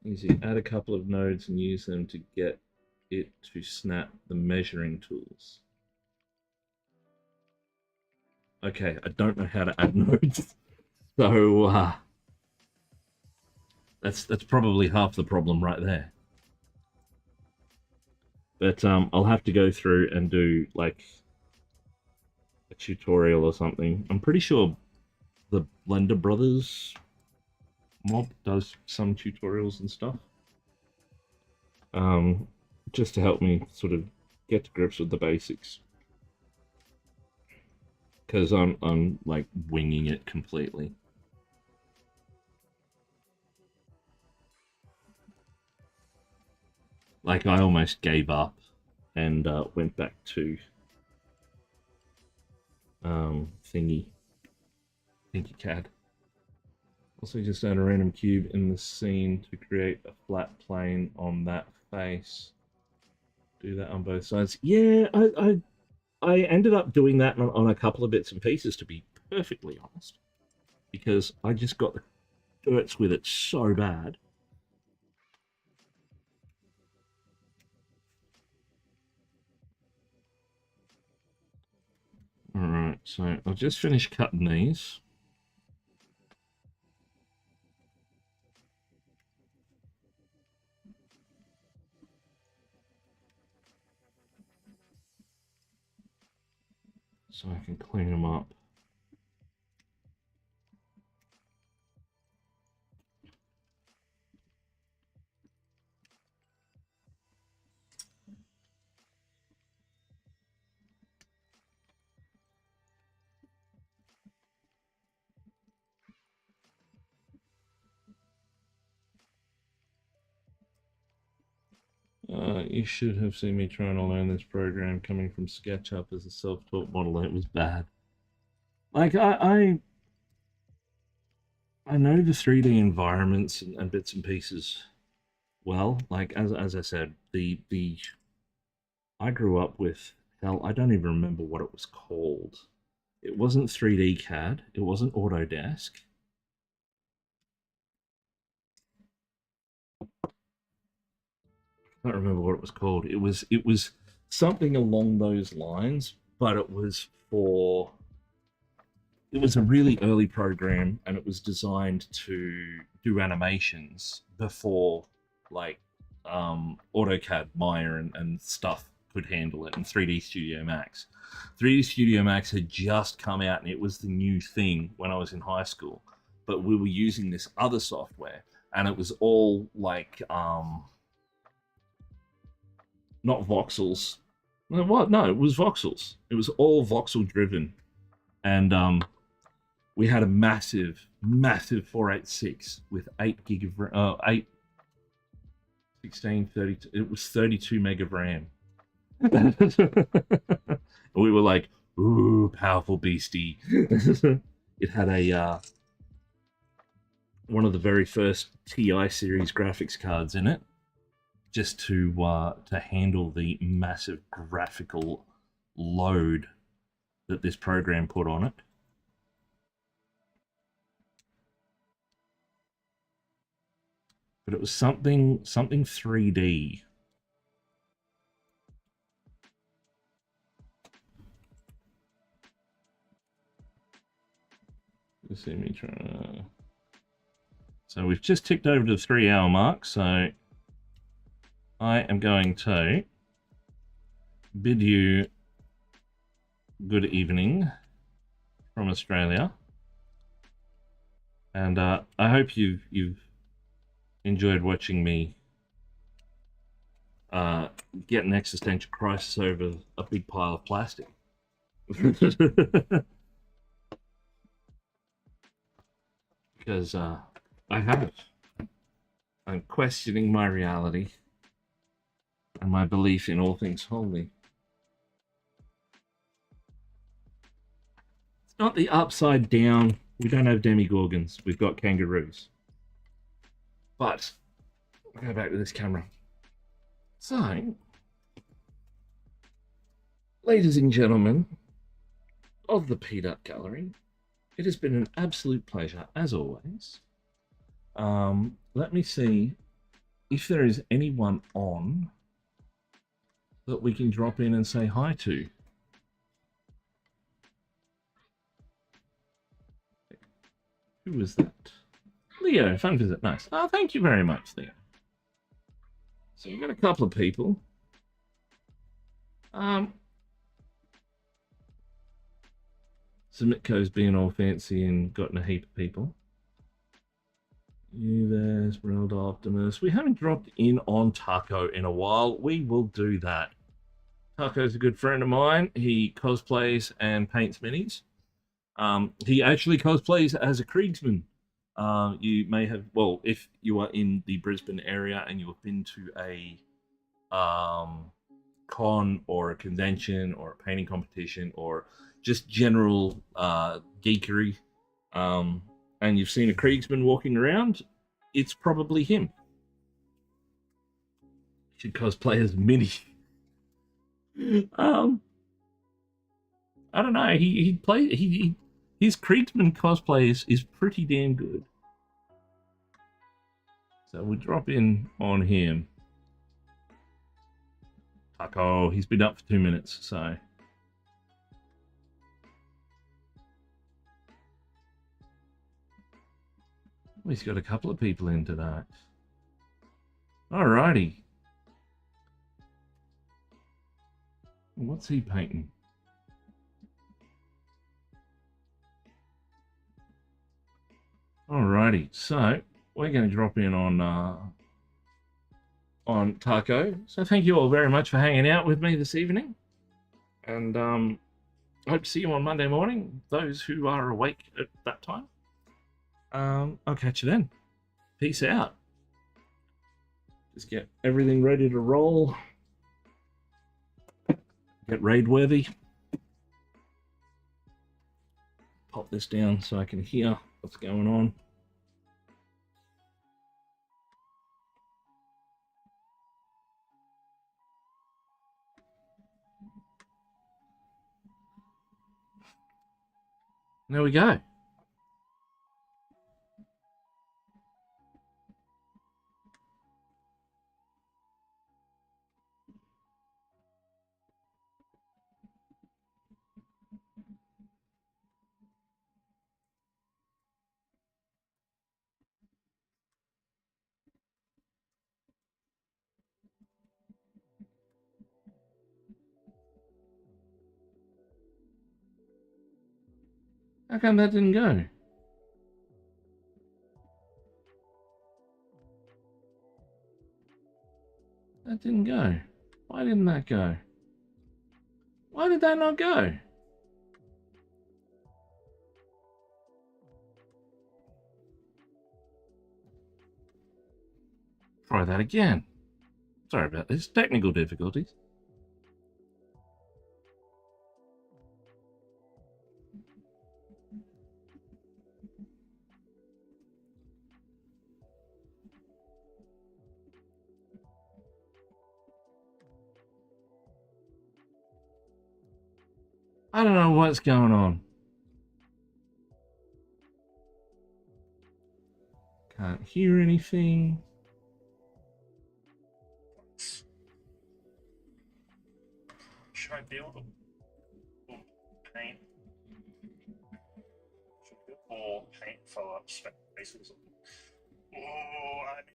Easy. Add a couple of nodes and use them to get it to snap the measuring tools. Okay, I don't know how to add nodes. So, that's probably half the problem right there. But I'll have to go through and do, like, a tutorial or something. I'm pretty sure the Blender Brothers mob does some tutorials and stuff. Just to help me sort of get to grips with the basics. Because I'm like winging it completely. Like I almost gave up and went back to thingy CAD. Also just add a random cube in the scene to create a flat plane on that face. Do that on both sides. Yeah, I ended up doing that on a couple of bits and pieces, to be perfectly honest, because I just got the dirts with it so bad. All right, so I'll just finish cutting these. So I can clean them up. You should have seen me trying to learn this program coming from SketchUp as a self-taught model. It was bad. Like I know the 3D environments and bits and pieces well. Like as I said, the I grew up with, hell, I don't even remember what it was called. It wasn't 3D CAD. It wasn't Autodesk. I don't remember what it was called. It was something along those lines, but it was a really early program, and it was designed to do animations before like AutoCAD, Maya, and stuff could handle it, and 3D Studio Max. 3D Studio Max had just come out, and it was the new thing when I was in high school. But we were using this other software, and it was all like not voxels. What? No, it was voxels. It was all voxel driven, and we had a massive 486 with 8 gig of 8 16 32. It was 32 meg of RAM. We were like, ooh, powerful beastie. It had a one of the very first TI series graphics cards in it, just to handle the massive graphical load that this program put on it. but it was something 3D. You see me trying to... So we've just ticked over to the 3-hour mark, so I am going to bid you good evening from Australia, and I hope you've enjoyed watching me get an existential crisis over a big pile of plastic. Because I have. I'm questioning my reality and my belief in all things holy. It's not the upside down. We don't have demigorgons. We've got kangaroos. But I'll go back to this camera. So, ladies and gentlemen of the Peanut Gallery, it has been an absolute pleasure, as always. Let me see if there is anyone on that we can drop in and say hi to. Who was that? Leo, fun visit, nice. Oh, thank you very much, Leo. So we've got a couple of people. Submitco's being all fancy and gotten a heap of people. Uves, Ronaldo Optimus. We haven't dropped in on Taco in a while. We will do that. Taco's a good friend of mine. He cosplays and paints minis. He actually cosplays as a Kriegsman. You may have, well, if you are in the Brisbane area and you have been to a con or a convention or a painting competition or just general geekery, and you've seen a Kriegsman walking around, it's probably him. You should cosplay as Mini. I don't know. His Kriegsman cosplay is pretty damn good. So we drop in on him. Taco, he's been up for 2 minutes, so. He's got a couple of people in tonight. Alrighty. What's he painting? Alrighty, so we're going to drop in on Taco. So thank you all very much for hanging out with me this evening, and hope to see you on Monday morning. Those who are awake at that time. I'll catch you then. Peace out. Just get everything ready to roll. Get raid worthy. Pop this down so I can hear what's going on. There we go. How come that didn't go? That didn't go. Why didn't that go? Why did that not go? Try that again. Sorry about this. Technical difficulties. I don't know what's going on. Can't hear anything. should I build or paint? Should I build or paint follow-up spaces? Oh, I